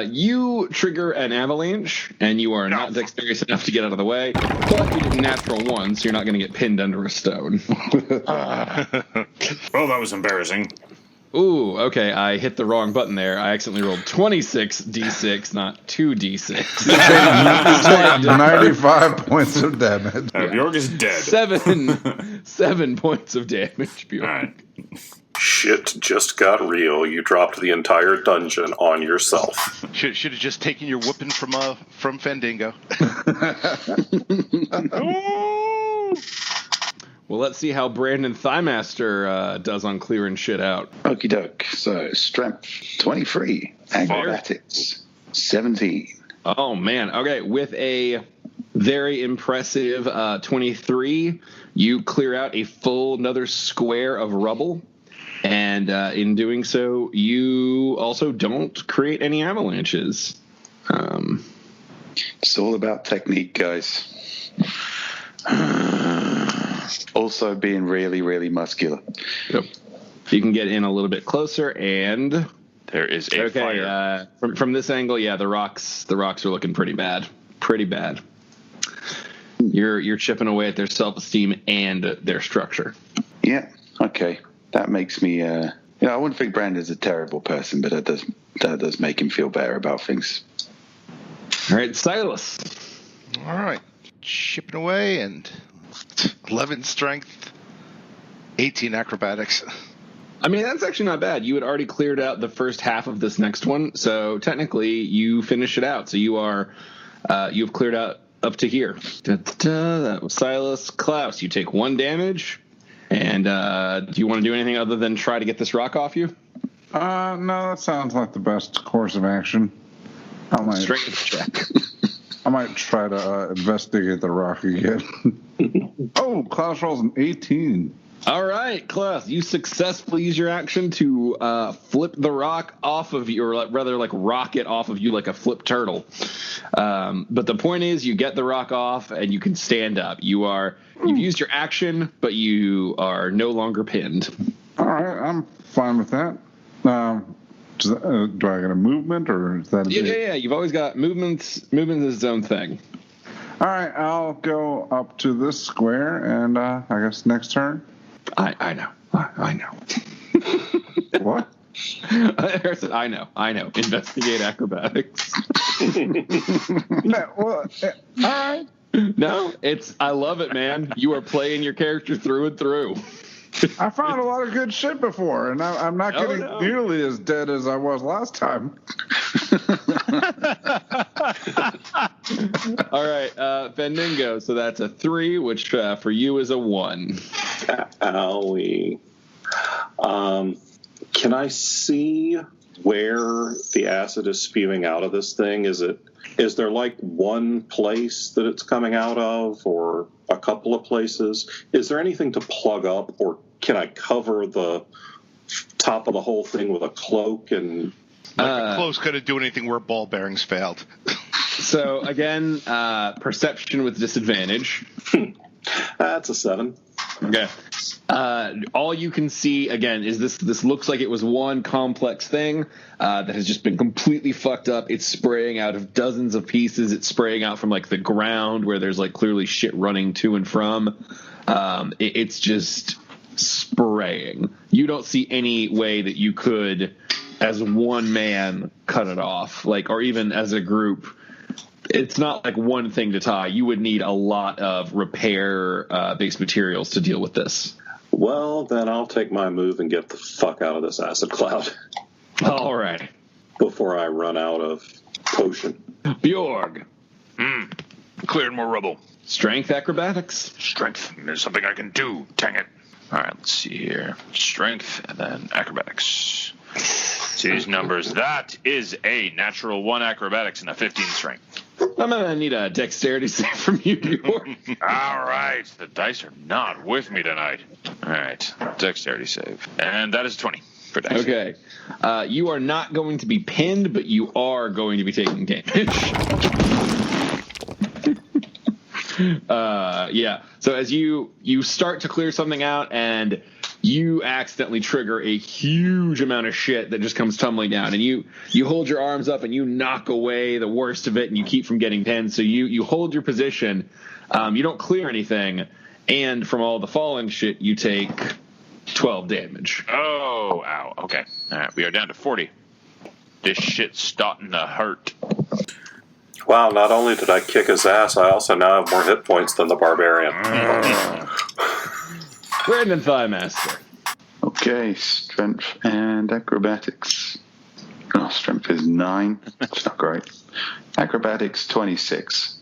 you trigger an avalanche, and you are not dexterous enough to get out of the way, but you did a natural 1, so you're not going to get pinned under a stone. Well, that was embarrassing. Ooh, okay, I hit the wrong button there. I accidentally rolled 26 d6, not 2d6. 95 points of damage. Bjorg is dead. 7 points of damage, Bjorg. All right. Shit just got real. You dropped the entire dungeon on yourself. Should have just taken your whooping from Fendingo. Well, let's see how Brandon Thighmaster does on clearing shit out. Okie doke. So, strength 23, acrobatics 17. Oh, man. Okay, with a very impressive 23, you clear out a full another square of rubble. And in doing so, you also don't create any avalanches. It's all about technique, guys. Also being really, really muscular. Yep. You can get in a little bit closer, and there is a fire. From this angle, yeah, the rocks are looking pretty bad. Pretty bad. You're chipping away at their self-esteem and their structure. Yeah. Okay. That makes me. I wouldn't think Brandon's a terrible person, but that does make him feel better about things. All right, Silas. All right. Chipping away, and 11 strength, 18 acrobatics. I mean, that's actually not bad. You had already cleared out the first half of this next one, so technically you finish it out. So you've cleared out up to here. That was Silas. Klaus, you take 1 damage. And do you want to do anything other than try to get this rock off you? No, that sounds like the best course of action. Strength check. I might try to investigate the rock again. Oh, Klaus rolls an 18. All right, Klaus, you successfully use your action to flip the rock off of you, or rather like rock it off of you like a flip turtle. But the point is you get the rock off and you can stand up. You've used your action, but you are no longer pinned. All right, I'm fine with that. Do I get a movement, or is that Yeah. You've always got movement. Movement is its own thing. All right, I'll go up to this square, and I guess next turn. I know. What? I know. Investigate acrobatics. No, well, all right. No, I love it, man. You are playing your character through and through. I found a lot of good shit before, and I'm not getting nearly as dead as I was last time. All right, Fendingo. So that's a 3, which for you is a 1. Owie. Can I see where the acid is spewing out of this thing? Is there like one place that it's coming out of, or a couple of places? Is there anything to plug up, or can I cover the top of the whole thing with a cloak? And a clothes couldn't do anything where ball bearings failed. So again, perception with disadvantage. That's a 7. Okay. All you can see again is this looks like it was one complex thing that has just been completely fucked up. It's spraying out of dozens of pieces. It's spraying out from like the ground where there's like clearly shit running to and from. It's just spraying. You don't see any way that you could, as one man, cut it off, like, or even as a group. It's not like one thing to tie. You would need a lot of repair-based materials to deal with this. Well, then I'll take my move and get the fuck out of this acid cloud. All right. Before I run out of potion. Bjorg. Cleared more rubble. Strength acrobatics. Strength. There's something I can do. Dang it. All right, let's see here. Strength and then acrobatics. See these numbers. That is a natural 1 acrobatics and a 15 strength. I'm going to need a dexterity save from you, Bjorg. All right. The dice are not with me tonight. All right. Dexterity save. And that is 20 for dex. Okay. You are not going to be pinned, but you are going to be taking damage. Yeah. So as you start to clear something out, and you accidentally trigger a huge amount of shit that just comes tumbling down, and you hold your arms up and you knock away the worst of it, and you keep from getting pinned. So you hold your position. You don't clear anything, and from all the falling shit, you take 12 damage. Oh, ow. Okay. All right. We are down to 40. This shit's starting to hurt. Wow, not only did I kick his ass, I also now have more hit points than the barbarian. Brandon Thighmaster. Okay, strength and acrobatics. Oh, strength is 9. It's not great. Acrobatics 26.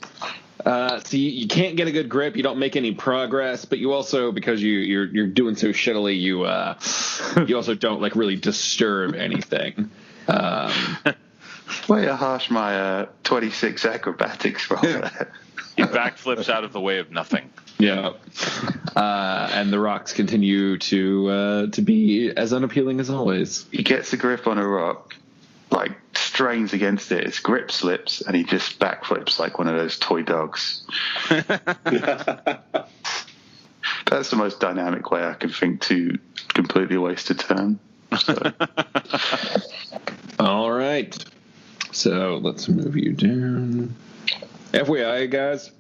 So you can't get a good grip. You don't make any progress, but you also, because you're doing so shittily, you also don't like really disturb anything. Way to harsh my 26 acrobatics roll. He backflips out of the way of nothing. Yeah. And the rocks continue to be as unappealing as always. He gets a grip on a rock, like strains against it, its grip slips, and he just backflips like one of those toy dogs. That's the most dynamic way I can think to completely waste a turn. So. All right. So let's move you down. FYI, guys,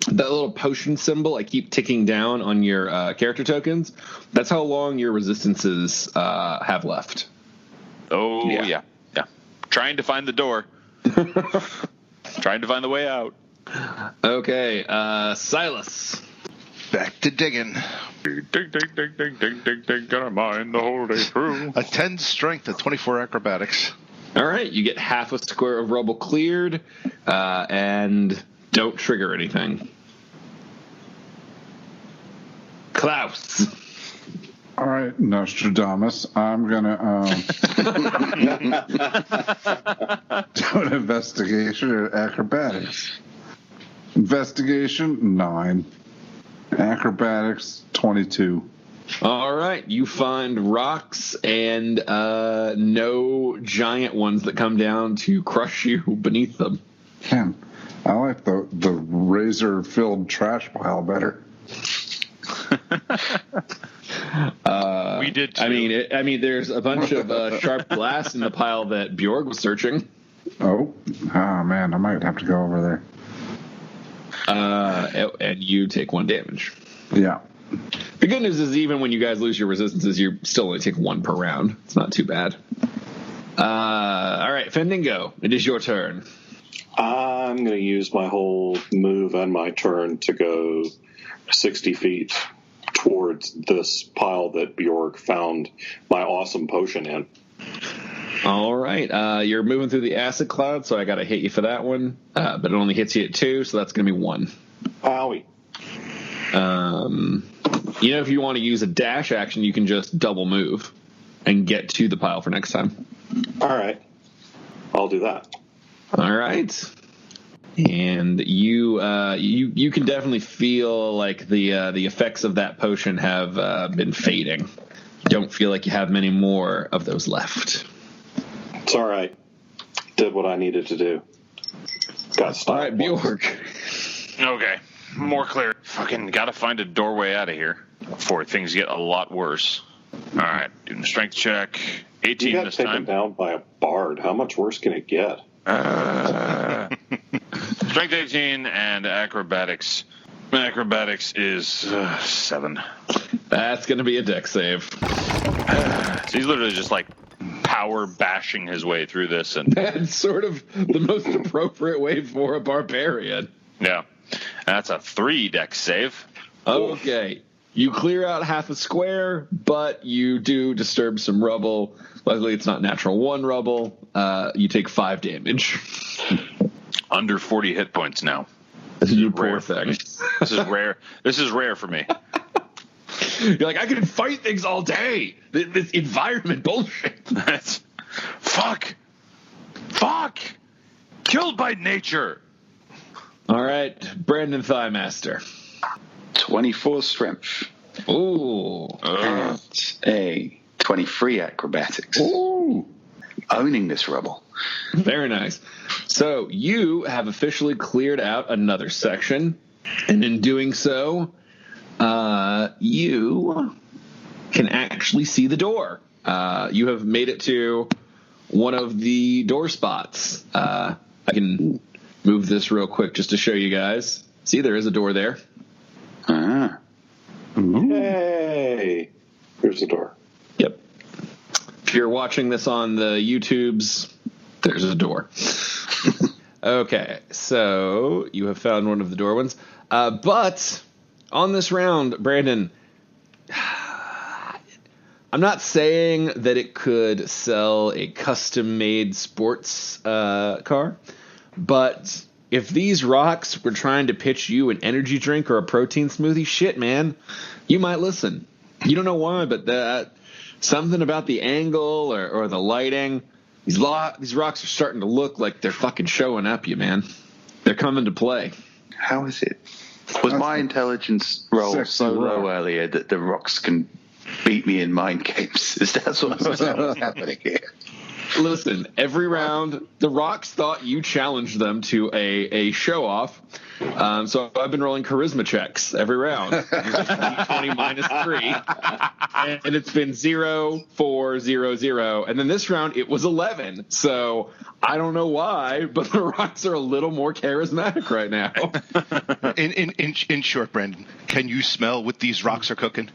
that little potion symbol I keep ticking down on your character tokens, that's how long your resistances have left. Oh, yeah. Trying to find the door. Trying to find the way out. Okay, Silas. Back to digging. Dig, gonna mine the whole day through. A 10 strength and 24 acrobatics. All right, you get half a square of rubble cleared, and don't trigger anything. Klaus. All right, Nostradamus, I'm gonna do an investigation or acrobatics. Investigation 9, acrobatics 22. All right, you find rocks and no giant ones that come down to crush you beneath them. Man, I like the razor-filled trash pile better. We did too. I mean, there's a bunch of sharp glass in the pile that Bjorg was searching. Oh man, I might have to go over there. And you take 1 damage. Yeah. The good news is even when you guys lose your resistances, you still only take 1 per round. It's not too bad. All right, Fendingo, it is your turn. I'm going to use my whole move and my turn to go 60 feet towards this pile that Bjorg found my awesome potion in. All right, you're moving through the acid cloud, so I got to hit you for that one. But it only hits you at 2, so that's going to be 1. Owie. If you want to use a dash action, you can just double move and get to the pile for next time. All right. I'll do that. All right. And you can definitely feel like the effects of that potion have been fading. Don't feel like you have many more of those left. It's all right. Did what I needed to do. Got stopped. All right, Bjork. Okay, more clear. Fucking gotta find a doorway out of here before things get a lot worse. All right, doing a strength check. 18 You got this taken time. down by a bard. How much worse can it get? Strength 18 and acrobatics. Acrobatics is 7. That's going to be a deck save. So he's literally just like power bashing his way through this, and That's sort of the most appropriate way for a barbarian. yeah, that's a 3 deck save. Okay. You clear out half a square, but you do disturb some rubble. Luckily, it's not natural 1 rubble. You take 5 damage. Under 40 hit points now. You rare poor for thing. me. This is rare. This is rare for me. You're like, I can fight things all day. This environment bullshit. That's fuck. Killed by nature. All right, Brandon Thighmaster. 24 strength. Ooh. And a 23 acrobatics. Ooh. Owning this rubble. Very nice. So you have officially cleared out another section, and in doing so, you can actually see the door. You have made it to one of the door spots. I can move this real quick just to show you guys. See, there is a door there. Ah. Hey! Here's the door. Yep. If you're watching this on the YouTubes, there's a door. Okay, so you have found one of the door ones. But on this round, Brandon, I'm not saying that it could sell a custom-made sports car, but if these rocks were trying to pitch you an energy drink or a protein smoothie, shit, man, you might listen. You don't know why, but that something about the angle or the lighting, these rocks are starting to look like they're fucking showing up you, man. They're coming to play. How is it? Was my intelligence roll Sexy so low rock. earlier that the rocks can beat me in mind games? Is that what's happening here? Listen, every round, the rocks thought you challenged them to a show-off. So I've been rolling charisma checks every round. 20 minus 3. And it's been 0, 4, 0, 0. And then this round, it was 11. So I don't know why, but the rocks are a little more charismatic right now. In short, Brandon, can you smell what these rocks are cooking?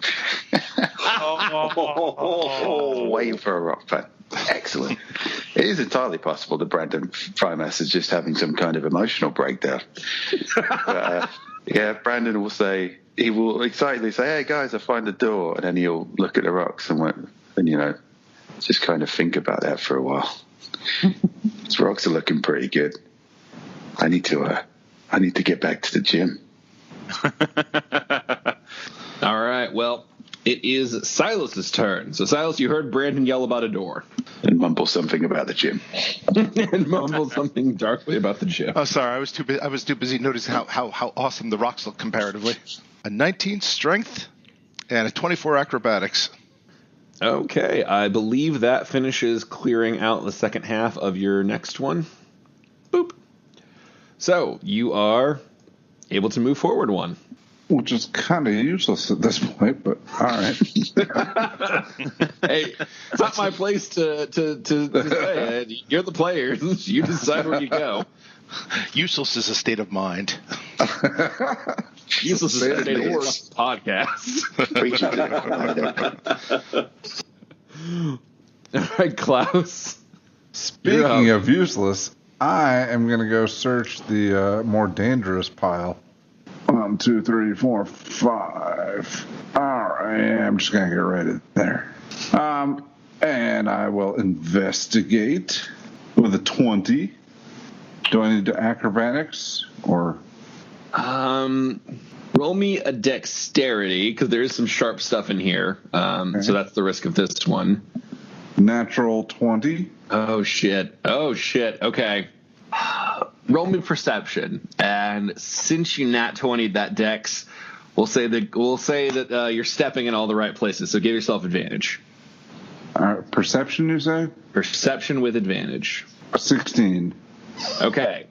Waiting for a rock fan. Excellent. It is entirely possible that Brandon Primus is just having some kind of emotional breakdown. Yeah, Brandon will say, he will excitedly say, "Hey guys, I find the door," and then he'll look at the rocks and just kind of think about that for a while. These rocks are looking pretty good. I need to get back to the gym. All right, well, it is Silas's turn. So, Silas, you heard Brandon yell about a door. And mumble something about the gym. And mumble something darkly about the gym. Oh, sorry, I was too busy noticing how awesome the rocks look comparatively. A 19 strength And a 24 acrobatics. Okay, I believe that finishes clearing out the second half of your next one. Boop. So, you are able to move forward one. Which is kind of useless at this point, but all right. Hey, it's not my place to say. You're the players. You decide where you go. Useless is a state of mind. Useless is a state of podcast. All right, Klaus. Speaking of useless, I am going to go search the more dangerous pile. 1, 2, 3, 4, 5. All right, I'm just going to get right in there. And I will investigate with a 20. Do I need to acrobatics or? Roll me a dexterity because there is some sharp stuff in here. Okay. So that's the risk of this one. Natural 20. Oh shit. Okay. Roll me perception, and since you nat 20'd that dex, we'll say that you're stepping in all the right places. So give yourself advantage. Perception, you say? Perception with advantage. 16. Okay.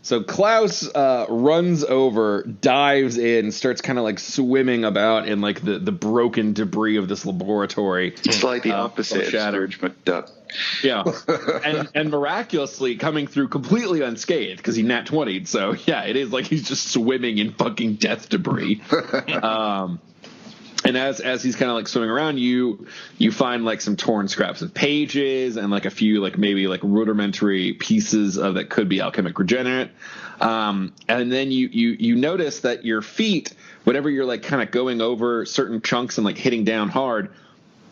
So Klaus runs over, dives in, starts kind of like swimming about in like the broken debris of this laboratory. It's like the opposite of Scrooge McDuck. Yeah. and miraculously coming through completely unscathed because he nat 20'd. So yeah, it is like he's just swimming in fucking death debris. And as he's kind of like swimming around, you find like some torn scraps of pages and like a few like maybe like rudimentary pieces of that could be alchemic regenerate. And then you notice that your feet, whenever you're like kind of going over certain chunks and like hitting down hard,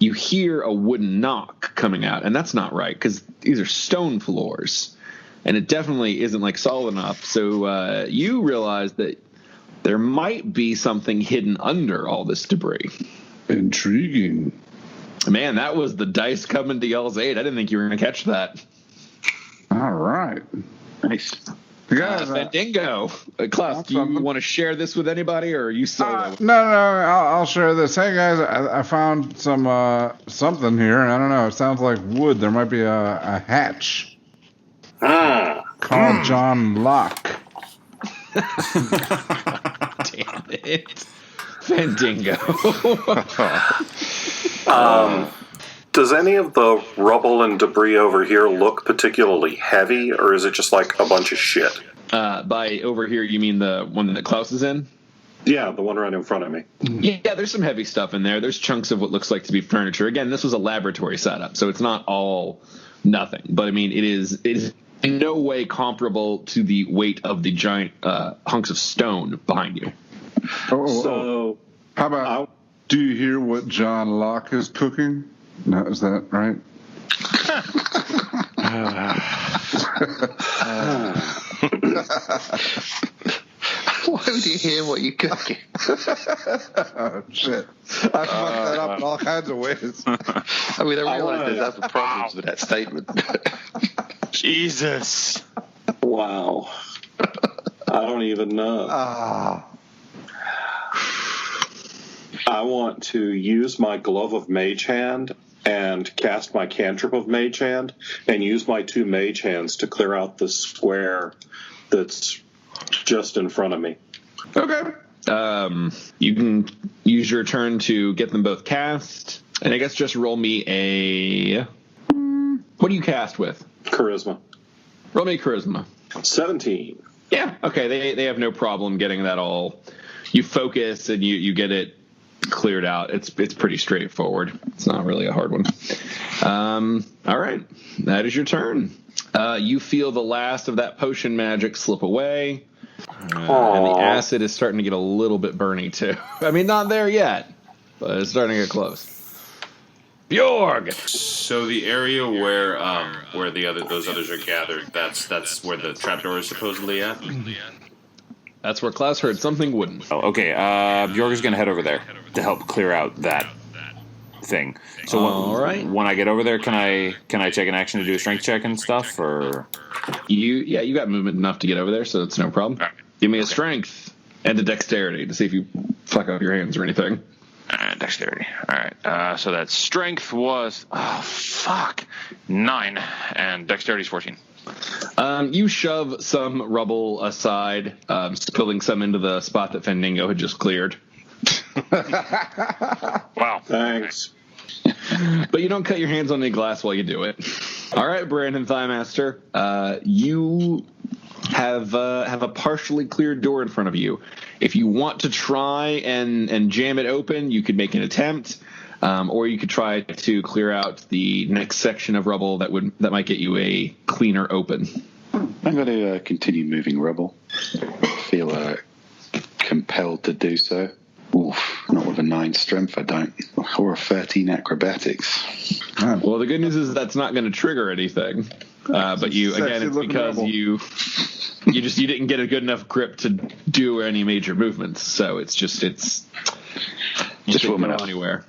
you hear a wooden knock coming out, and that's not right because these are stone floors, and it definitely isn't like solid enough. So you realize that there might be something hidden under all this debris. Intriguing. Man, that was the dice coming to y'all's aid. I didn't think you were going to catch that. All right. Nice. Guys, Fandango. Klaus, do you want to share this with anybody, or are you solo? No, I'll share this. Hey, guys, I found some something here. I don't know. It sounds like wood. There might be a hatch. Called John Locke. Damn it. Fandango. Does any of the rubble and debris over here look particularly heavy, or is it just like a bunch of shit? By over here, you mean the one that Klaus is in? Yeah, the one right in front of me. Yeah, there's some heavy stuff in there. There's chunks of what looks like to be furniture. Again, this was a laboratory setup, so it's not all nothing. But I mean, it is in no way comparable to the weight of the giant hunks of stone behind you. So, how about? Do you hear what John Locke is cooking? No, is that right? Why would you hear what you're cooking? Oh, shit. I fucked that up in all kinds of ways. I mean, I realize there's other problems with that statement. Jesus. wow. I don't even know. I want to use my Glove of Mage Hand and cast my Cantrip of Mage Hand and use my 2 Mage Hands to clear out the square that's just in front of me. Okay. You can use your turn to get them both cast. And I guess just roll me a... What do you cast with? Charisma. Roll me a charisma. 17. Yeah. Okay. They have no problem getting that all. You focus and you get it cleared out. It's pretty straightforward. It's not really a hard one. All right. That is your turn. You feel the last of that potion magic slip away. And the acid is starting to get a little bit burny, too. I mean, not there yet, but it's starting to get close. Bjorg! So the area where those others are gathered, that's where the trapdoor is supposedly at? That's where Klaus heard something wooden. Oh, okay. Bjorg is going to head over there to help clear out that thing. So all right. When I get over there, can I take an action to do a strength check and stuff, or You got movement enough to get over there, so it's no problem. Give me a strength and a dexterity to see if you fuck up your hands or anything. And dexterity. All right. So that strength was 9, and dexterity is 14. You shove some rubble aside, spilling some into the spot that Fendingo had just cleared. Wow. Thanks. But you don't cut your hands on any glass while you do it. All right, Brandon Thighmaster, you have a partially cleared door in front of you. If you want to try and jam it open, you could make an attempt, or you could try to clear out the next section of rubble that might get you a cleaner open. I'm going to continue moving rubble. Feel compelled to do so. Oof, not with a 9 strength, I don't. Or a 13 acrobatics. Well, the good news is that's not going to trigger anything. But you, again, it's because rubble. You didn't get a good enough grip to do any major movements. So it's just warming up anywhere.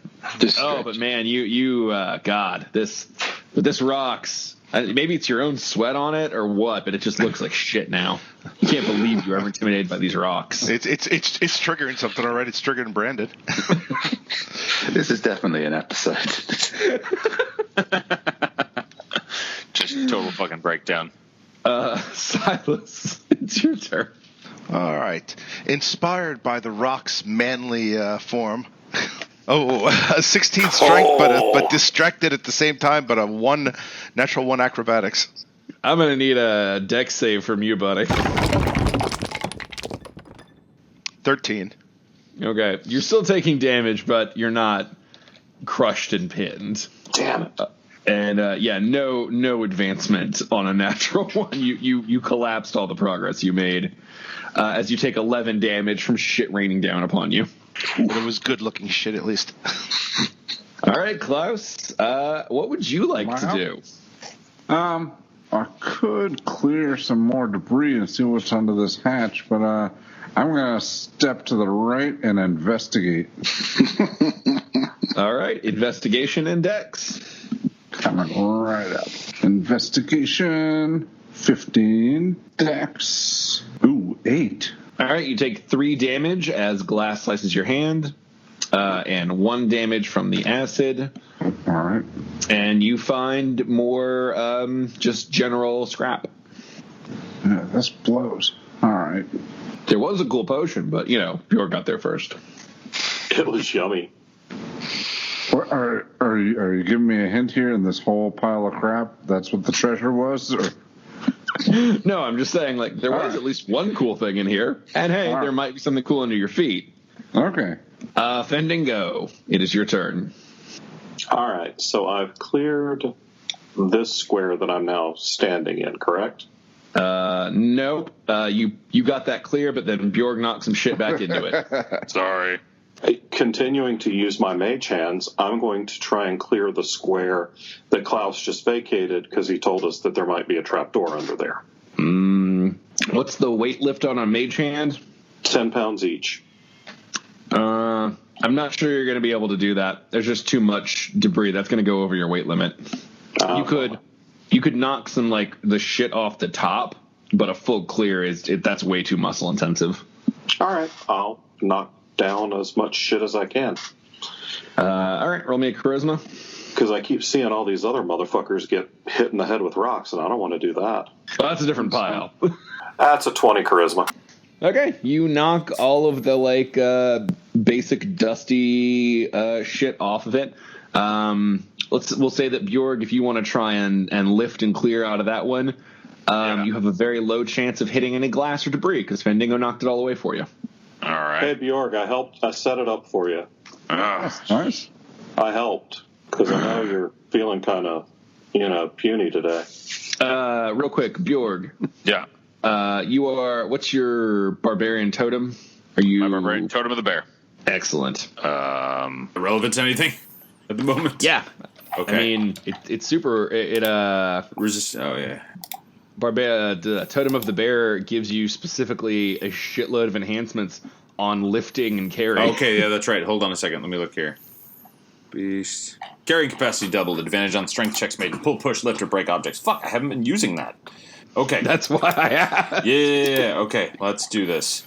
Oh, but man, God, this rocks. Maybe it's your own sweat on it or what, but it just looks like shit now. You can't believe you were ever intimidated by these rocks. It's triggering something already. It's triggering Brandon. This is definitely an episode. Just total fucking breakdown. Silas, it's your turn. All right. Inspired by the rock's manly form. A 16 strength, but distracted at the same time, but a natural 1 acrobatics. I'm going to need a dex save from you, buddy. 13. Okay. You're still taking damage, but you're not crushed and pinned. Damn it. And no advancement on a natural 1. You collapsed all the progress you made as you take 11 damage from shit raining down upon you. But it was good-looking shit, at least. All right, Klaus. What would you like to do? I could clear some more debris and see what's under this hatch, but I'm going to step to the right and investigate. All right, investigation and dex. Coming right up. Investigation, 15. Dex, 8. All right, you take 3 damage as glass slices your hand, and 1 damage from the acid. All right. And you find more just general scrap. Yeah, this blows. All right. There was a cool potion, but, Bjork got there first. It was yummy. Are you giving me a hint here in this whole pile of crap? That's what the treasure was? Or? No, I'm just saying, there was at least one cool thing in here. And, hey, there might be something cool under your feet. Okay. Fendingo, it is your turn. All right, so I've cleared this square that I'm now standing in, correct? Nope. You got that clear, but then Bjorg knocked some shit back into it. Sorry. Continuing to use my mage hands, I'm going to try and clear the square that Klaus just vacated because he told us that there might be a trapdoor under there. What's the weight lift on a mage hand? 10 pounds each. I'm not sure you're going to be able to do that. There's just too much debris. That's going to go over your weight limit. You could knock some the shit off the top, but a full clear that's way too muscle intensive. All right, I'll knock down as much shit as I can. All right, roll me a charisma. Because I keep seeing all these other motherfuckers get hit in the head with rocks, and I don't want to do that. Well, that's a different pile. That's a 20 charisma. Okay, you knock all of the basic dusty shit off of it. We'll say that Bjorg, if you want to try and lift and clear out of that one, you have a very low chance of hitting any glass or debris because Fendingo knocked it all away for you. All right. Hey Bjorg, I set it up for you. That's nice. I helped because I know you're feeling kind of, puny today. Real quick, Bjorg. Yeah. What's your barbarian totem? Are you My barbarian totem of the bear. Excellent. Irrelevant to anything at the moment? Yeah. Okay. I mean, it's super. Resist. Oh, yeah. The totem of the bear gives you specifically a shitload of enhancements on lifting and carrying. Okay, yeah, that's right. Hold on a second. Let me look here. Beast. Carrying capacity doubled. Advantage on strength checks made to pull, push, lift, or break objects. Fuck, I haven't been using that. Okay. That's why I asked. Yeah. Okay, let's do this.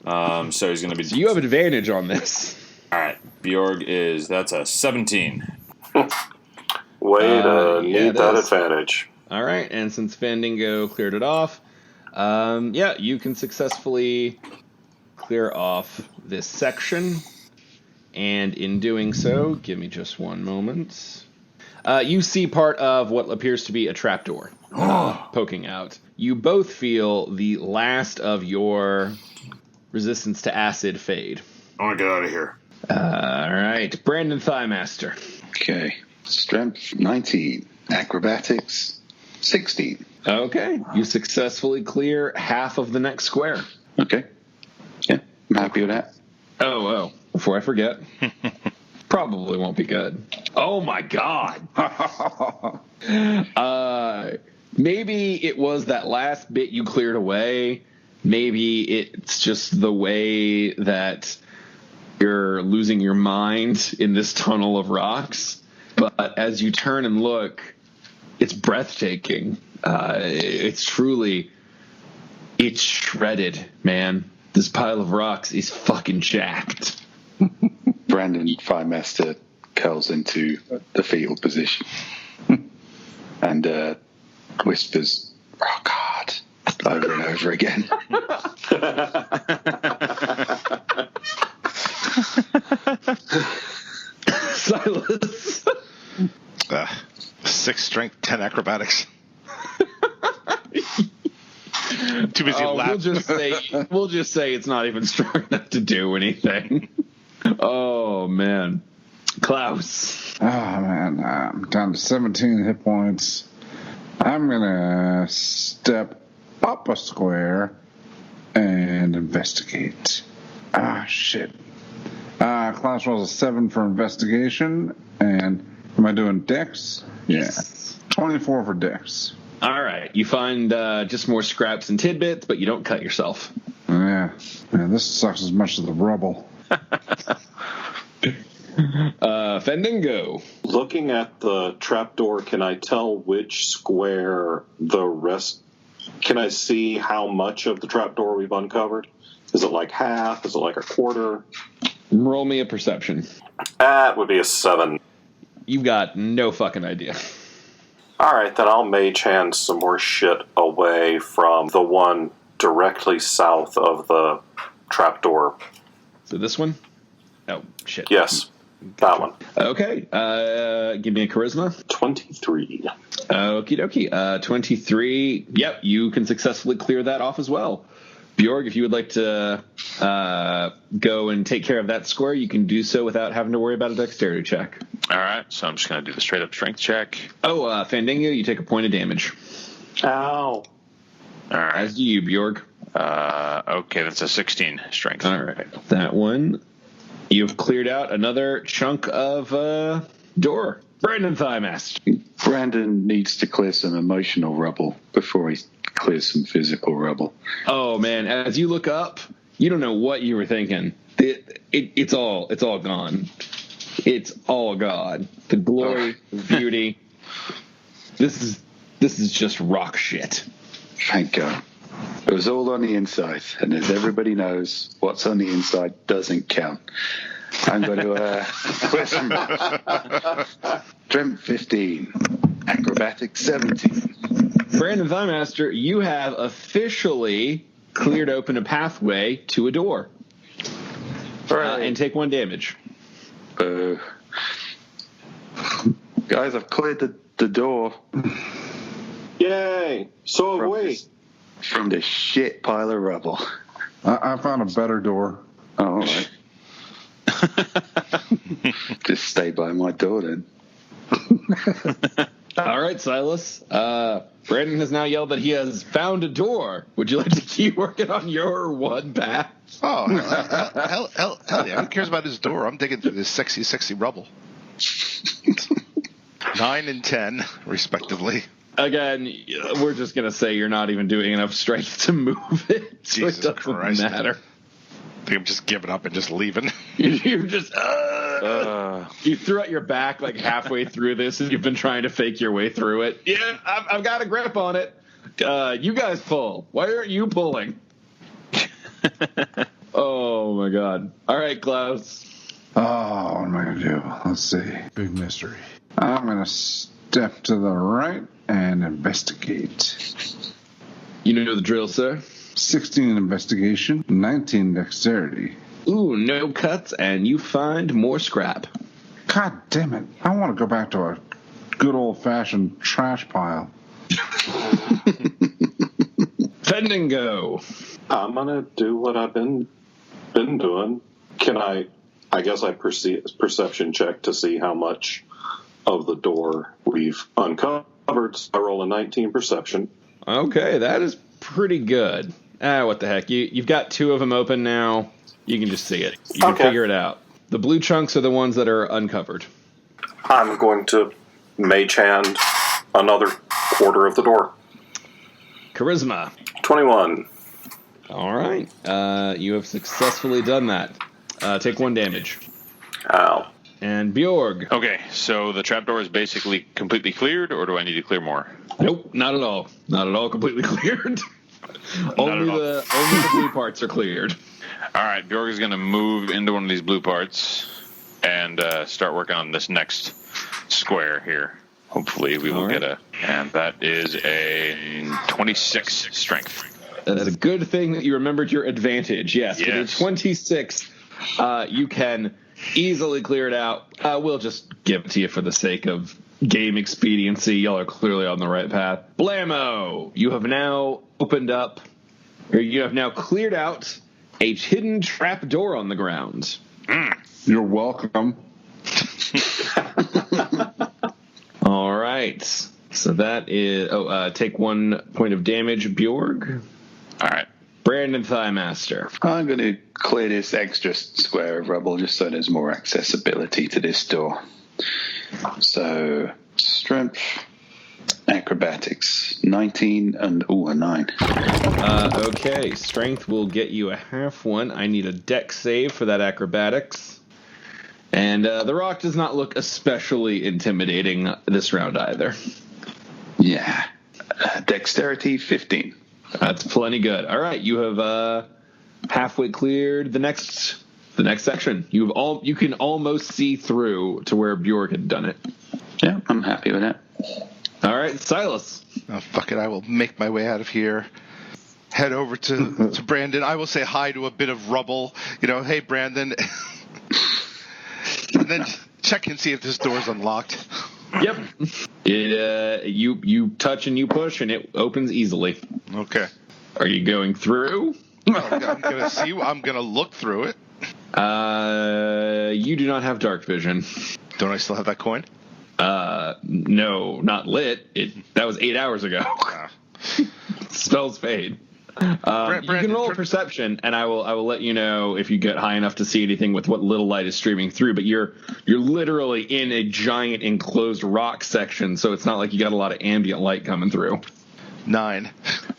So he's going to be... So you have advantage on this. All right, that's a 17. Way to yeah, need it that is. advantage. All right, and since Fandango cleared it off, you can successfully clear off this section. And in doing so, give me just one moment. You see part of what appears to be a trapdoor poking out. You both feel the last of your resistance to acid fade. I want to get out of here. All right, Brandon Thighmaster. Okay. Strength 19. Acrobatics 16. Okay, you successfully clear half of the next square. Okay. Yeah, I'm happy with that. Oh, before I forget. Probably won't be good. Oh my god. Maybe it was that last bit you cleared away. Maybe it's just the way that you're losing your mind in this tunnel of rocks. But as you turn and look, it's breathtaking. It's shredded, man. This pile of rocks is fucking jacked. Brandon Firemaster curls into the fetal position and whispers, "Oh God," over and over again. Silas. 6 strength, 10 acrobatics. Too busy laughing. We'll just say it's not even strong enough to do anything. Oh man, Klaus. Oh man, I'm down to 17 hit points. I'm gonna step up a square and investigate. Shit. Klaus rolls a 7 for investigation, and am I doing dex? Yeah. 24 for dex. All right, you find just more scraps and tidbits, but you don't cut yourself. Yeah. Man, this sucks as much as the rubble. Fandango. Looking at the trapdoor, can I tell which square the rest... Can I see how much of the trapdoor we've uncovered? Is it like half? Is it like a quarter? Roll me a perception. That would be a 7. You've got no fucking idea. Alright, then I'll mage hand some more shit away from the one directly south of the trapdoor. So this one? Oh, shit. Yes, that one. Okay, give me a charisma. 23. Okie dokie. 23. Yep, you can successfully clear that off as well. Bjorg, if you would like to go and take care of that square, you can do so without having to worry about a dexterity check. All right, so I'm just going to do the straight-up strength check. Oh, Fandango, you take a point of damage. Ow. All right. As do you, Bjorg. Okay, that's a 16 strength. All right. That one, you've cleared out another chunk of door. Brandon Thighmaster. Brandon needs to clear some emotional rubble before he clears some physical rubble. Oh, man, as you look up, you don't know what you were thinking. It's all gone. It's all gone. The glory, the beauty. This is just rock shit. Thank God. It was all on the inside, and as everybody knows, what's on the inside doesn't count. I'm going to clear some strength 15, acrobatics 17. Brandon Thighmaster, you have officially cleared open a pathway to a door. And take 1 damage. Guys, I've cleared the door. Yay! So have we. From this shit pile of rubble. I found a better door. Oh, all right. Just stay by my door then. All right, Silas. Brandon has now yelled that he has found a door. Would you like to keep working on your one path? Oh, hell yeah. Who cares about his door? I'm digging through this sexy, sexy rubble. 9 and 10, respectively. Again, we're just going to say you're not even doing enough strength to move it. So Jesus it doesn't Christ. matter. I think I'm just giving up and just leaving. You're just... You threw out your back like halfway through this, and you've been trying to fake your way through it. Yeah, I've got a grip on it. You guys pull. Why aren't you pulling? Oh, my God. All right, Klaus. Oh, what am I going to do? Let's see. Big mystery. I'm going to step to the right and investigate. You know the drill, sir. 16 investigation, 19 dexterity. Ooh, no cuts, and you find more scrap. God damn it. I want to go back to a good old-fashioned trash pile. Fendingo. I'm gonna do what I've been doing. Can I guess I perception check to see how much of the door we've uncovered. So I roll a 19 perception. Okay, that is pretty good. What the heck? You've got 2 of them open now. You can just see it. You can figure it out. The blue chunks are the ones that are uncovered. I'm going to mage hand another quarter of the door. Charisma. 21. All right. You have successfully done that. Take 1 damage. Ow. And Bjorg. Okay, so the trapdoor is basically completely cleared, or do I need to clear more? Nope, not at all. Not at all completely cleared. only the blue parts are cleared. All right, Bjorg is going to move into one of these blue parts and start working on this next square here. Hopefully we will get and that is a 26 strength. That is a good thing that you remembered your advantage. Yes. With a 26, you can easily clear it out. We'll just give it to you for the sake of game expediency. Y'all are clearly on the right path. Blammo! You have now opened up, or you have now cleared out a hidden trap door on the ground. You're welcome. All right. So that is... take 1 point of damage, Bjorg. All right. Brandon Thighmaster. I'm going to clear this extra square of rubble just so there's more accessibility to this door. So, strength, acrobatics, 19 and a 9. Okay, strength will get you a half one. I need a dex save for that acrobatics. And the rock does not look especially intimidating this round either. Yeah. Dexterity, 15. That's plenty good. All right, you have halfway cleared the next section. You can almost see through to where Bjork had done it. Yeah, I'm happy with that. All right, Silas. Oh, fuck it. I will make my way out of here. Head over to Brandon. I will say hi to a bit of rubble. Hey, Brandon. And then check and see if this door's unlocked. Yep. You touch and you push, and it opens easily. Okay. Are you going through? Well, I'm gonna see. I'm gonna look through it. You do not have dark vision. Don't I still have that coin? No, not lit. That was 8 hours ago. Spells fade. You can roll a perception, and I will let you know if you get high enough to see anything with what little light is streaming through. But you're literally in a giant enclosed rock section, so it's not like you got a lot of ambient light coming through. 9.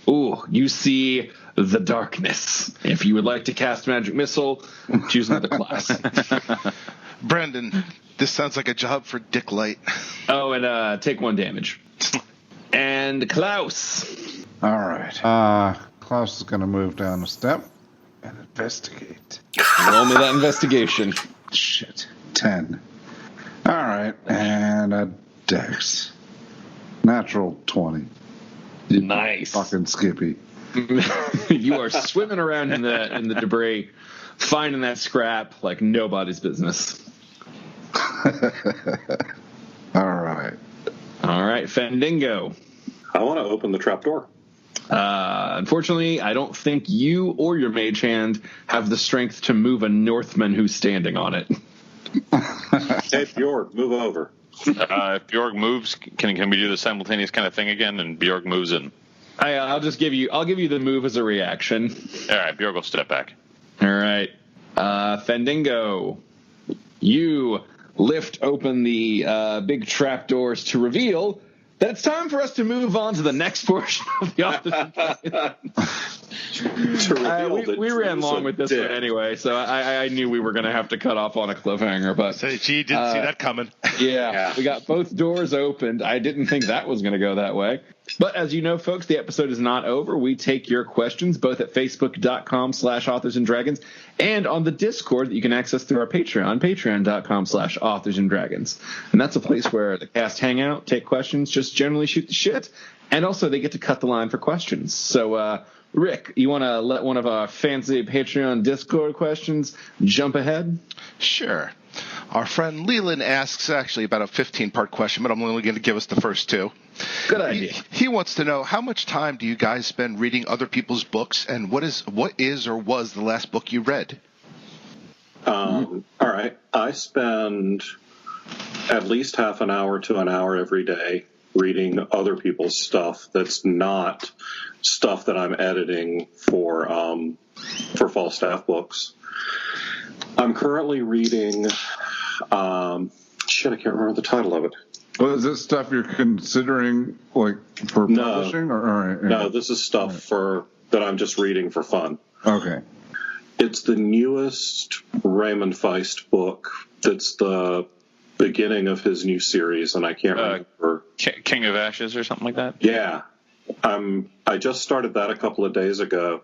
Ooh, you see the darkness. If you would like to cast Magic Missile, choose another class. Brandon, this sounds like a job for Dick Light. Oh, and take 1 damage. And Klaus. All right. Klaus is going to move down a step and investigate. Roll me that investigation. Shit. 10. All right. And a dex. Natural 20. Nice. Fucking Skippy. You are swimming around in the debris, finding that scrap like nobody's business. All right. All right, Fendingo. I want to open the trapdoor. Unfortunately, I don't think you or your mage hand have the strength to move a Northman who's standing on it. Hey, Bjorg, move over. If Bjorg moves, can we do the simultaneous kind of thing again? And Bjorg moves in. I'll give you the move as a reaction. All right, Bjorg will step back. All right, Fendingo, you lift open the big trapdoors to reveal that it's time for us to move on to the next portion of the office. to reveal that we ran Drew's long a with this dick. one anyway, so I knew we were going to have to cut off on a cliffhanger. But Say, gee, didn't see that coming. yeah, we got both doors opened. I didn't think that was going to go that way. But as you know, folks, the episode is not over. We take your questions both at facebook.com/AuthorsAndDragons and on the Discord that you can access through our Patreon, patreon.com/AuthorsAndDragons. And that's a place where the cast hang out, take questions, just generally shoot the shit. And also they get to cut the line for questions. So, Rick, you want to let one of our fancy Patreon Discord questions jump ahead? Sure. Our friend Leland asks actually about a 15-part question, but I'm only going to give us the first two. Good idea. He wants to know, how much time do you guys spend reading other people's books, and what is or was the last book you read? All right. I spend at least half an hour to an hour every day reading other people's stuff that's not stuff that I'm editing for Falstaff books. I'm currently reading I can't remember the title of it. Well, is this stuff you're considering like for publishing? Or all right, yeah. No, this is stuff that I'm just reading for fun. Okay. It's the newest Raymond Feist book. That's the beginning of his new series, and I can't remember. King of Ashes or something like that? Yeah. I just started that a couple of days ago.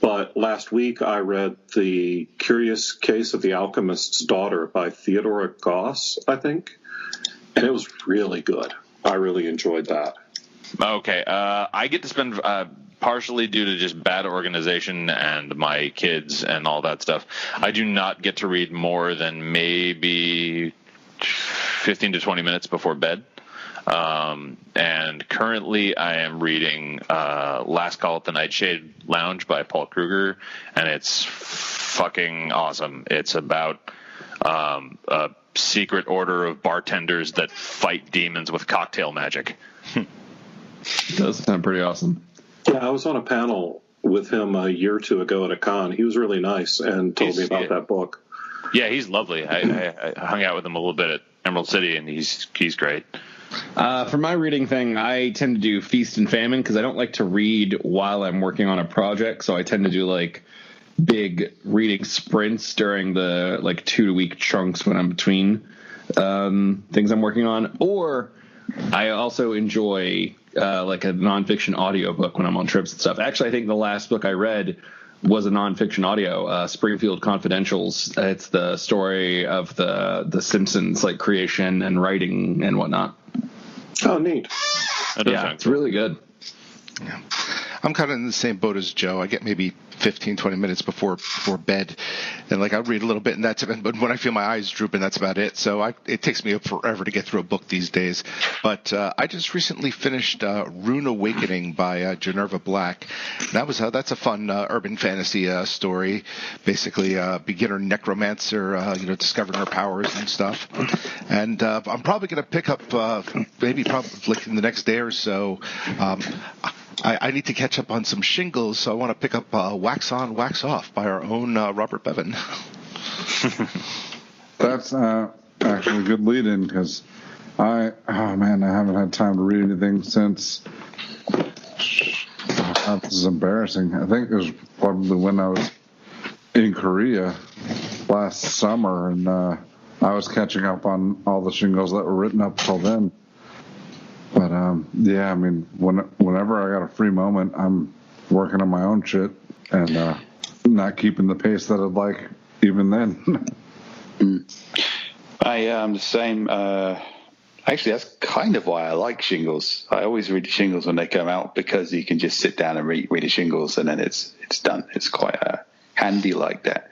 But last week I read The Curious Case of the Alchemist's Daughter by Theodora Goss, I think. And it was really good. I really enjoyed that. Okay. I get to spend, partially due to just bad organization and my kids and all that stuff, I do not get to read more than maybe 15 to 20 minutes before bed. And currently I am reading Last Call at the Nightshade Lounge by Paul Kruger, and it's fucking awesome. It's about a secret order of bartenders that fight demons with cocktail magic. It does sound pretty awesome. Yeah, I was on a panel with him a year or two ago at a con. He was really nice and told me about that book. Yeah, he's lovely. I hung out with him a little bit at Emerald City, and he's great. For my reading thing, I tend to do Feast and Famine because I don't like to read while I'm working on a project. So I tend to do like big reading sprints during the like 2-week chunks when I'm between things I'm working on. Or I also enjoy like a nonfiction audiobook when I'm on trips and stuff. Actually, I think the last book I read was a nonfiction audio, Springfield Confidentials. It's the story of the Simpsons, like creation and writing and whatnot. Oh, neat. Yeah, it's really good. Yeah. I'm kind of in the same boat as Joe. I get maybe 15, 20 minutes before bed, and like I read a little bit, and that's it. But when I feel my eyes drooping, that's about it. So it takes me forever to get through a book these days. But I just recently finished Rune Awakening by Generva Black. That's a fun urban fantasy story. Basically, beginner necromancer, discovering her powers and stuff. And I'm probably going to pick up probably like in the next day or so. I need to catch up on some shingles, so I want to pick up Wax On, Wax Off by our own Robert Bevan. That's actually a good lead-in because I haven't had time to read anything since. This is embarrassing. I think it was probably when I was in Korea last summer, and I was catching up on all the shingles that were written up till then. But, yeah, I mean, whenever I got a free moment, I'm working on my own shit and not keeping the pace that I'd like even then. I am the same. Actually, that's kind of why I like shingles. I always read the shingles when they come out because you can just sit down and read the shingles and then it's done. It's quite handy like that.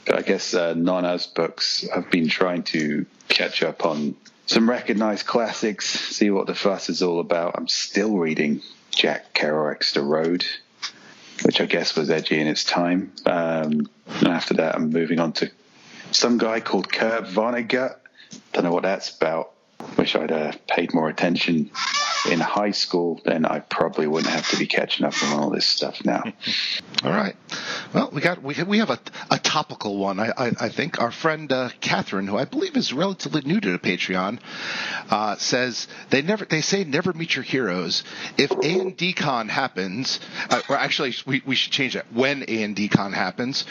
But I guess non-us books, I've been trying to catch up on some recognized classics, see what the fuss is all about. I'm still reading Jack Kerouac's The Road, which I guess was edgy in its time. And after that, I'm moving on to some guy called Kurt Vonnegut. Don't know what that's about. Wish I'd paid more attention in high school, then I probably wouldn't have to be catching up on all this stuff now. All right. Well, we have a topical one. I think our friend Catherine, who I believe is relatively new to the Patreon, says they say never meet your heroes. If A&D Con happens, or actually we should change that. When A&D Con happens,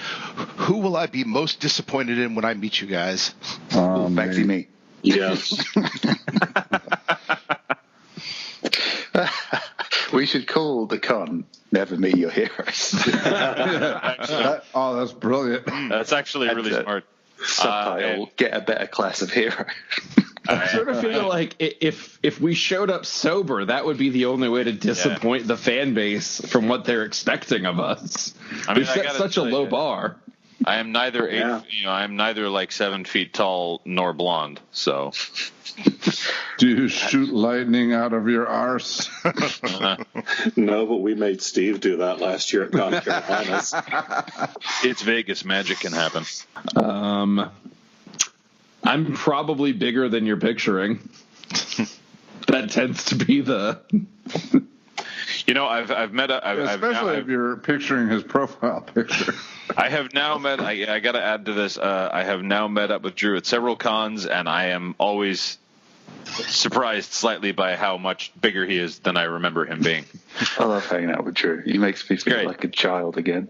who will I be most disappointed in when I meet you guys? Back to me. Yes. We should call the con "Never Meet Your Heroes." That's brilliant. That's actually really smart. Subtitle: Get a better class of hero. I sort of feel like if we showed up sober, that would be the only way to disappoint the fan base from what they're expecting of us. I mean, We've set such a low bar. I am neither I am neither like 7 feet tall nor blonde. So, Do you shoot lightning out of your arse? No, but we made Steve do that last year at Con Carolinas. it's Vegas. Magic can happen. I'm probably bigger than you're picturing. That tends to be the. I've met. Especially if you're picturing his profile picture. I have now met. I got to add to this. I have now met up with Drew at several cons, and I am always surprised slightly by how much bigger he is than I remember him being. I love hanging out with Drew. He makes me feel like a child again.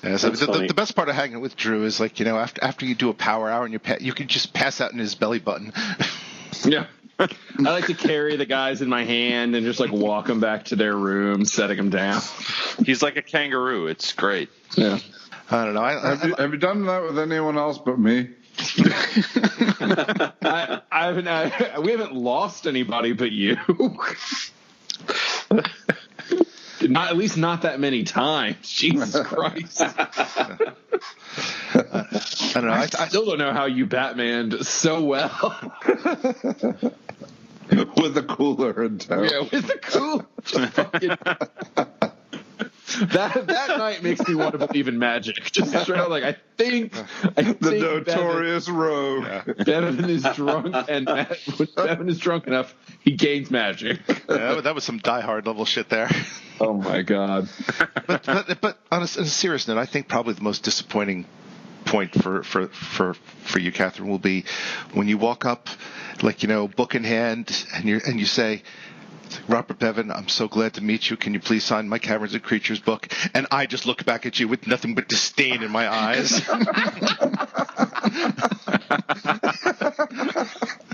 Yeah, so the best part of hanging with Drew is after you do a power hour and you can just pass out in his belly button. Yeah. I like to carry the guys in my hand and just walk them back to their room, setting them down. He's like a kangaroo. It's great. Yeah. I don't know. Have you done that with anyone else but me? We haven't lost anybody but you. Not at least not that many times. Jesus Christ. I don't know. I still don't know how you Batmaned so well. With the cooler in tow. Yeah, with the cooler. That night makes me want to believe in magic. Just straight out, I think the notorious rogue. Bevan is drunk, and when Bevan is drunk enough, he gains magic. Yeah, that was some Die Hard level shit there. Oh my god! But on a serious note, I think probably the most disappointing point for you, Catherine, will be when you walk up, book in hand, and you say, "Robert Bevan, I'm so glad to meet you. Can you please sign my Caverns and Creatures book?" And I just look back at you with nothing but disdain in my eyes.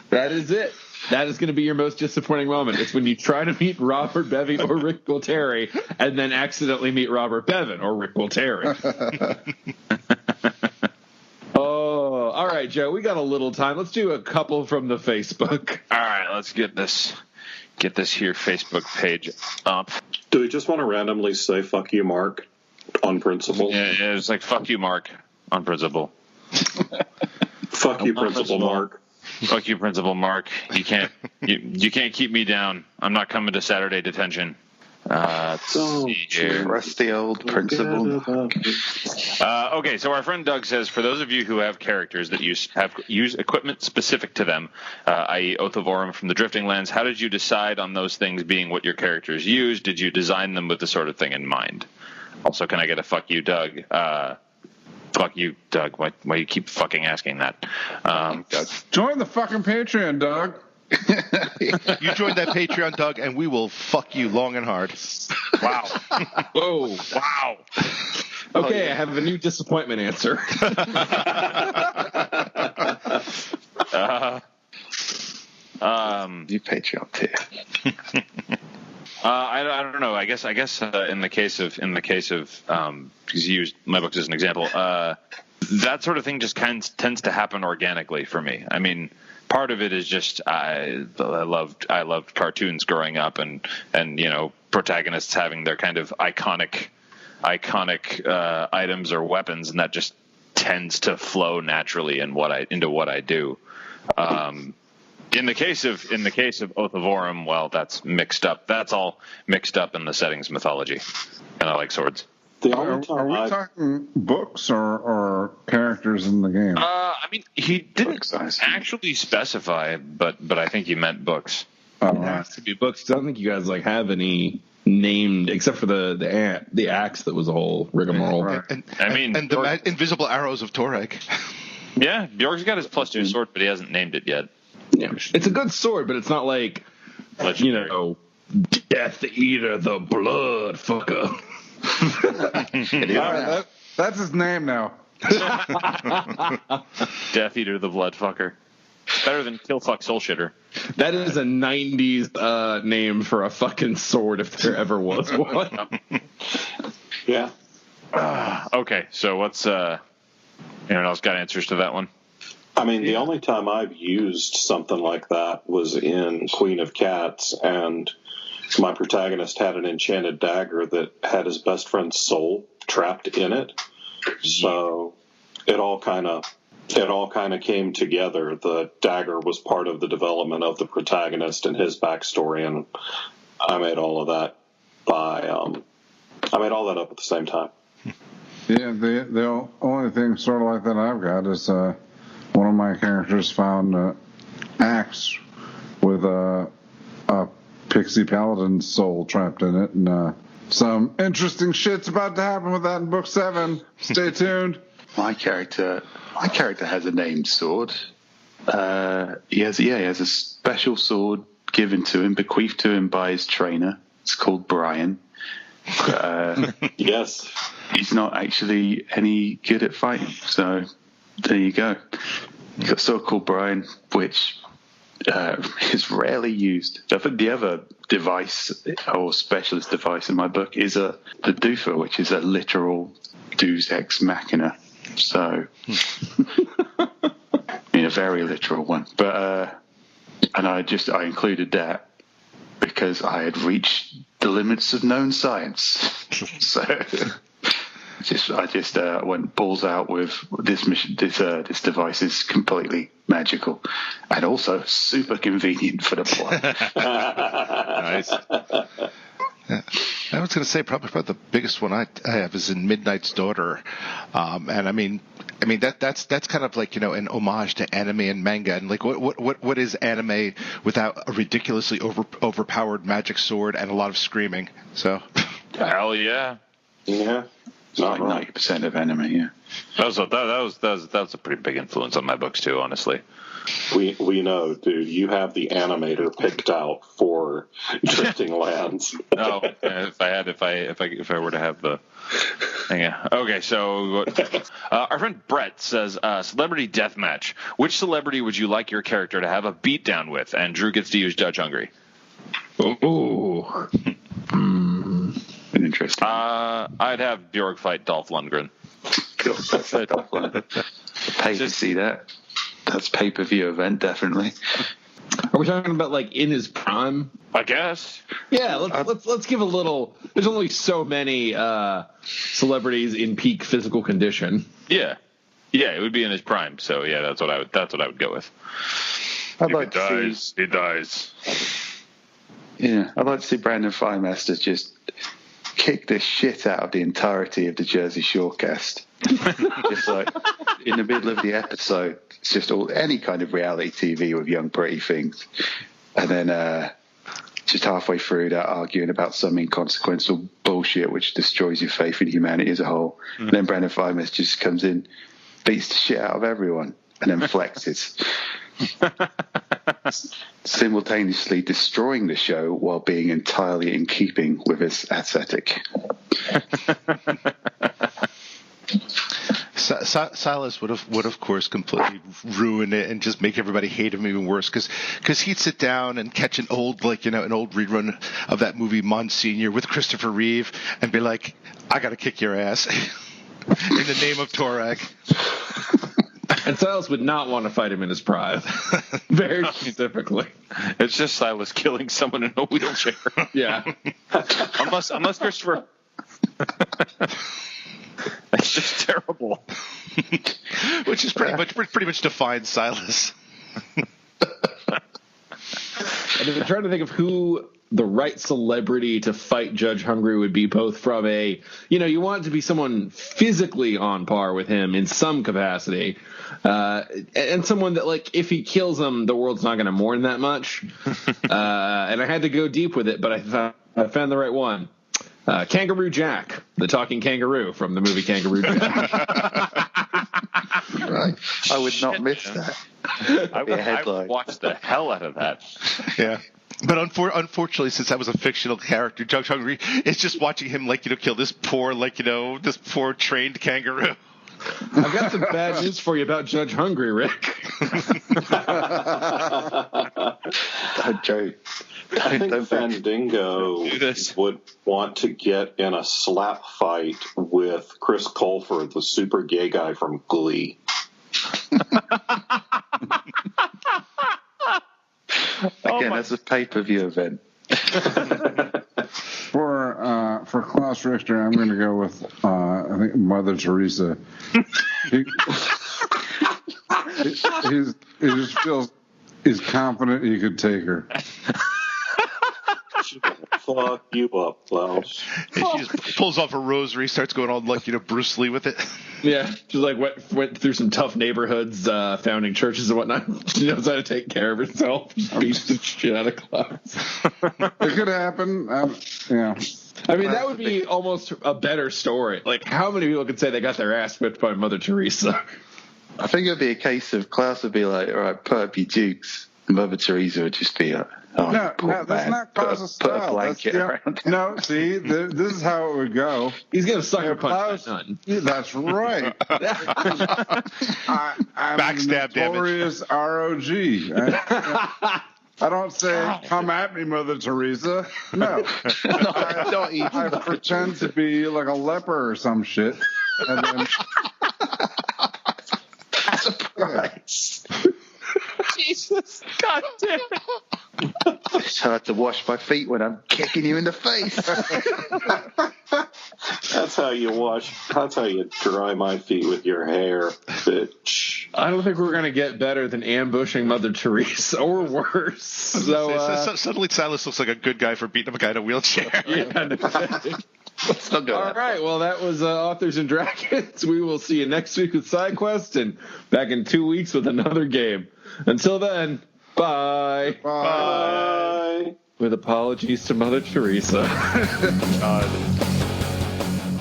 That is it. That is going to be your most disappointing moment. It's when you try to meet Robert Bevan or Rick Gualtieri and then accidentally meet Robert Bevan or Rick Gualtieri. Oh, all right, Joe. We got a little time. Let's do a couple from the Facebook. All right, let's get this here Facebook page up. Do we just want to randomly say "fuck you, Mark" on principle? Yeah, it's like "fuck you, Mark" on principle. Fuck you, Principal Mark. Fuck you, Principal Mark. You can't keep me down. I'm not coming to Saturday detention. Let's see here. Rusty old principal. Okay, so our friend Doug says, for those of you who have characters that use equipment specific to them, i.e. Oath of Orem from the Drifting Lands, how did you decide on those things being what your characters use? Did you design them with the sort of thing in mind? Also, can I get a fuck you, Doug? Fuck you, Doug. Why you keep fucking asking that? Doug. Join the fucking Patreon, Doug. You join that Patreon, Doug, and we will fuck you long and hard. Wow. Whoa. Wow. Okay, I have a new disappointment answer. You Patreon tier. I don't know. I guess in the case of because you used my books as an example, that sort of thing just tends to happen organically for me. I mean, part of it is just I loved cartoons growing up, and protagonists having their kind of iconic items or weapons, and that just tends to flow naturally into what I do. In the case of Oath of Orem, well, that's mixed up. That's all mixed up in the settings mythology, and I like swords. The Are, only are time we I've talking books or characters in the game? I mean, he didn't Book size. actually specify, but I think he meant books. Oh, It has to be books. I don't think you guys like have any named except for the axe that was a whole rigmarole. Right. And Bjork- invisible arrows of Toreg. Yeah, Bjork's got his +2 sword, but he hasn't named it yet. Yeah. It's a good sword, but it's not like Legendary. Death Eater the Blood Fucker. All right, that's his name now. Death Eater the Blood Fucker. Better than Kill Fuck Soul Shitter. That is a 90s name for a fucking sword if there ever was one. yeah. Okay, so what's anyone else got answers to that one? I mean, the only time I've used something like that was in Queen of Cats, and my protagonist had an enchanted dagger that had his best friend's soul trapped in it. So it all kind of came together. The dagger was part of the development of the protagonist and his backstory, and I made all of that I made all that up at the same time. Yeah, the only thing sort of like that I've got is one of my characters found an axe with a pixie paladin's soul trapped in it, and some interesting shit's about to happen with that in book 7. Stay tuned. My character has a named sword. He has a special sword given to him, bequeathed to him by his trainer. It's called Brian. Yes. He's not actually any good at fighting, so there you go. He's got a sword called Brian, which is rarely used. I think the other device or specialist device in my book is the doofer, which is a literal Deus Ex Machina. So, a very literal one. But and I included that because I had reached the limits of known science. So I just went balls out with this mission. This device is completely magical and also super convenient for the plot. Nice. I was going to say probably the biggest one I have is in Midnight's Daughter, and I mean that's kind of like an homage to anime and manga, and like what is anime without a ridiculously overpowered magic sword and a lot of screaming? So Hell yeah. Yeah. It's like 90% of anime. Yeah. That was a pretty big influence on my books too, honestly. We know, dude. You have the animator picked out for Drifting Lands. No, if I were to have the yeah. Okay, so our friend Brett says celebrity deathmatch. Which celebrity would you like your character to have a beatdown with? And Drew gets to use Judge Hungry. Ooh. Interesting. I'd have Bjork fight Dolph Lundgren. Pay to see that. That's pay-per-view event, definitely. Are we talking about like in his prime? I guess. Yeah, let's give a little. There's only so many celebrities in peak physical condition. Yeah, it would be in his prime. So yeah, that's what I would go with. I'd If like it to dies, see, it dies. yeah, I'd like to see Brandon Firemaster just kick the shit out of the entirety of the Jersey Shore cast. Just like in the middle of the episode, it's just any kind of reality TV with young pretty things, and then just halfway through that arguing about some inconsequential bullshit which destroys your faith in humanity as a whole. And then Brandon Firemaster just comes in, beats the shit out of everyone, and then flexes. Simultaneously destroying the show while being entirely in keeping with his aesthetic. Silas would of course completely ruin it and just make everybody hate him even worse because he'd sit down and catch an old rerun of that movie Monsignor with Christopher Reeve and be like, I gotta kick your ass in the name of Torag. And Silas would not want to fight him in his prime. Very specifically. It's just Silas killing someone in a wheelchair. Yeah. unless Christopher. That's just terrible. Which is pretty much defines Silas. And I've been trying to think of who the right celebrity to fight Judge Hungry would be both from a, you want it to be someone physically on par with him in some capacity, and someone that, like, if he kills him, the world's not going to mourn that much. And I had to go deep with it, but I thought I found the right one. Kangaroo Jack, the talking kangaroo from the movie Kangaroo Jack. Right. I would not miss that. I would watch the hell out of that. Yeah. But unfortunately, since that was a fictional character, Judge Hungry, it's just watching him, kill this poor, this poor trained kangaroo. I've got some bad news for you about Judge Hungry, Rick. Don't joke. I think Fandingo would want to get in a slap fight with Chris Colfer, the super gay guy from Glee. Again, that's a pay-per-view event. For Klaus Richter, I'm going to go with I think Mother Teresa. He just feels he's confident he could take her. Fuck you up, Klaus. And she just pulls off a rosary, starts going on Bruce Lee with it. Yeah, just went through some tough neighborhoods, founding churches and whatnot. She knows how to take care of herself. Just beats the shit out of Klaus. It could happen. Yeah. I mean, that would be almost a better story. Like, how many people could say they got their ass whipped by Mother Teresa? I think it would be a case of Klaus would be like, all right, put up your jukes. Mother Teresa would just be like, oh, no, that's not Klaus's style. Put a blanket around. No, see, this is how it would go. He's going to sucker punch that nun. That's right. I'm Backstab notorious ROG. I don't say, come at me, Mother Teresa. No. Not even. I pretend to be like a leper or some shit. And then... Surprise. Jesus, God damn it. I had to wash my feet when I'm kicking you in the face. That's how you dry my feet with your hair, bitch. I don't think we're going to get better than ambushing Mother Teresa, or worse. So, suddenly Silas looks like a good guy for beating up a guy in a wheelchair. Yeah, no kidding. All right, well, that was Authors and Dragons. We will see you next week with SideQuest, and back in 2 weeks with another game. Until then, bye. Bye. With apologies to Mother Teresa. God.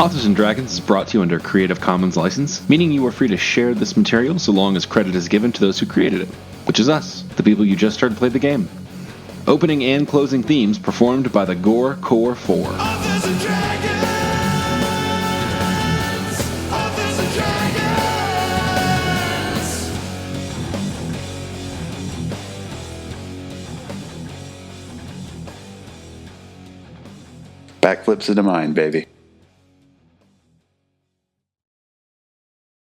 Authors and Dragons is brought to you under a Creative Commons license, meaning you are free to share this material so long as credit is given to those who created it, which is us, the people you just heard play the game. Opening and closing themes performed by the Gore Core 4. Authors and Dragons! Authors and Dragons! Backflips of the mind, baby.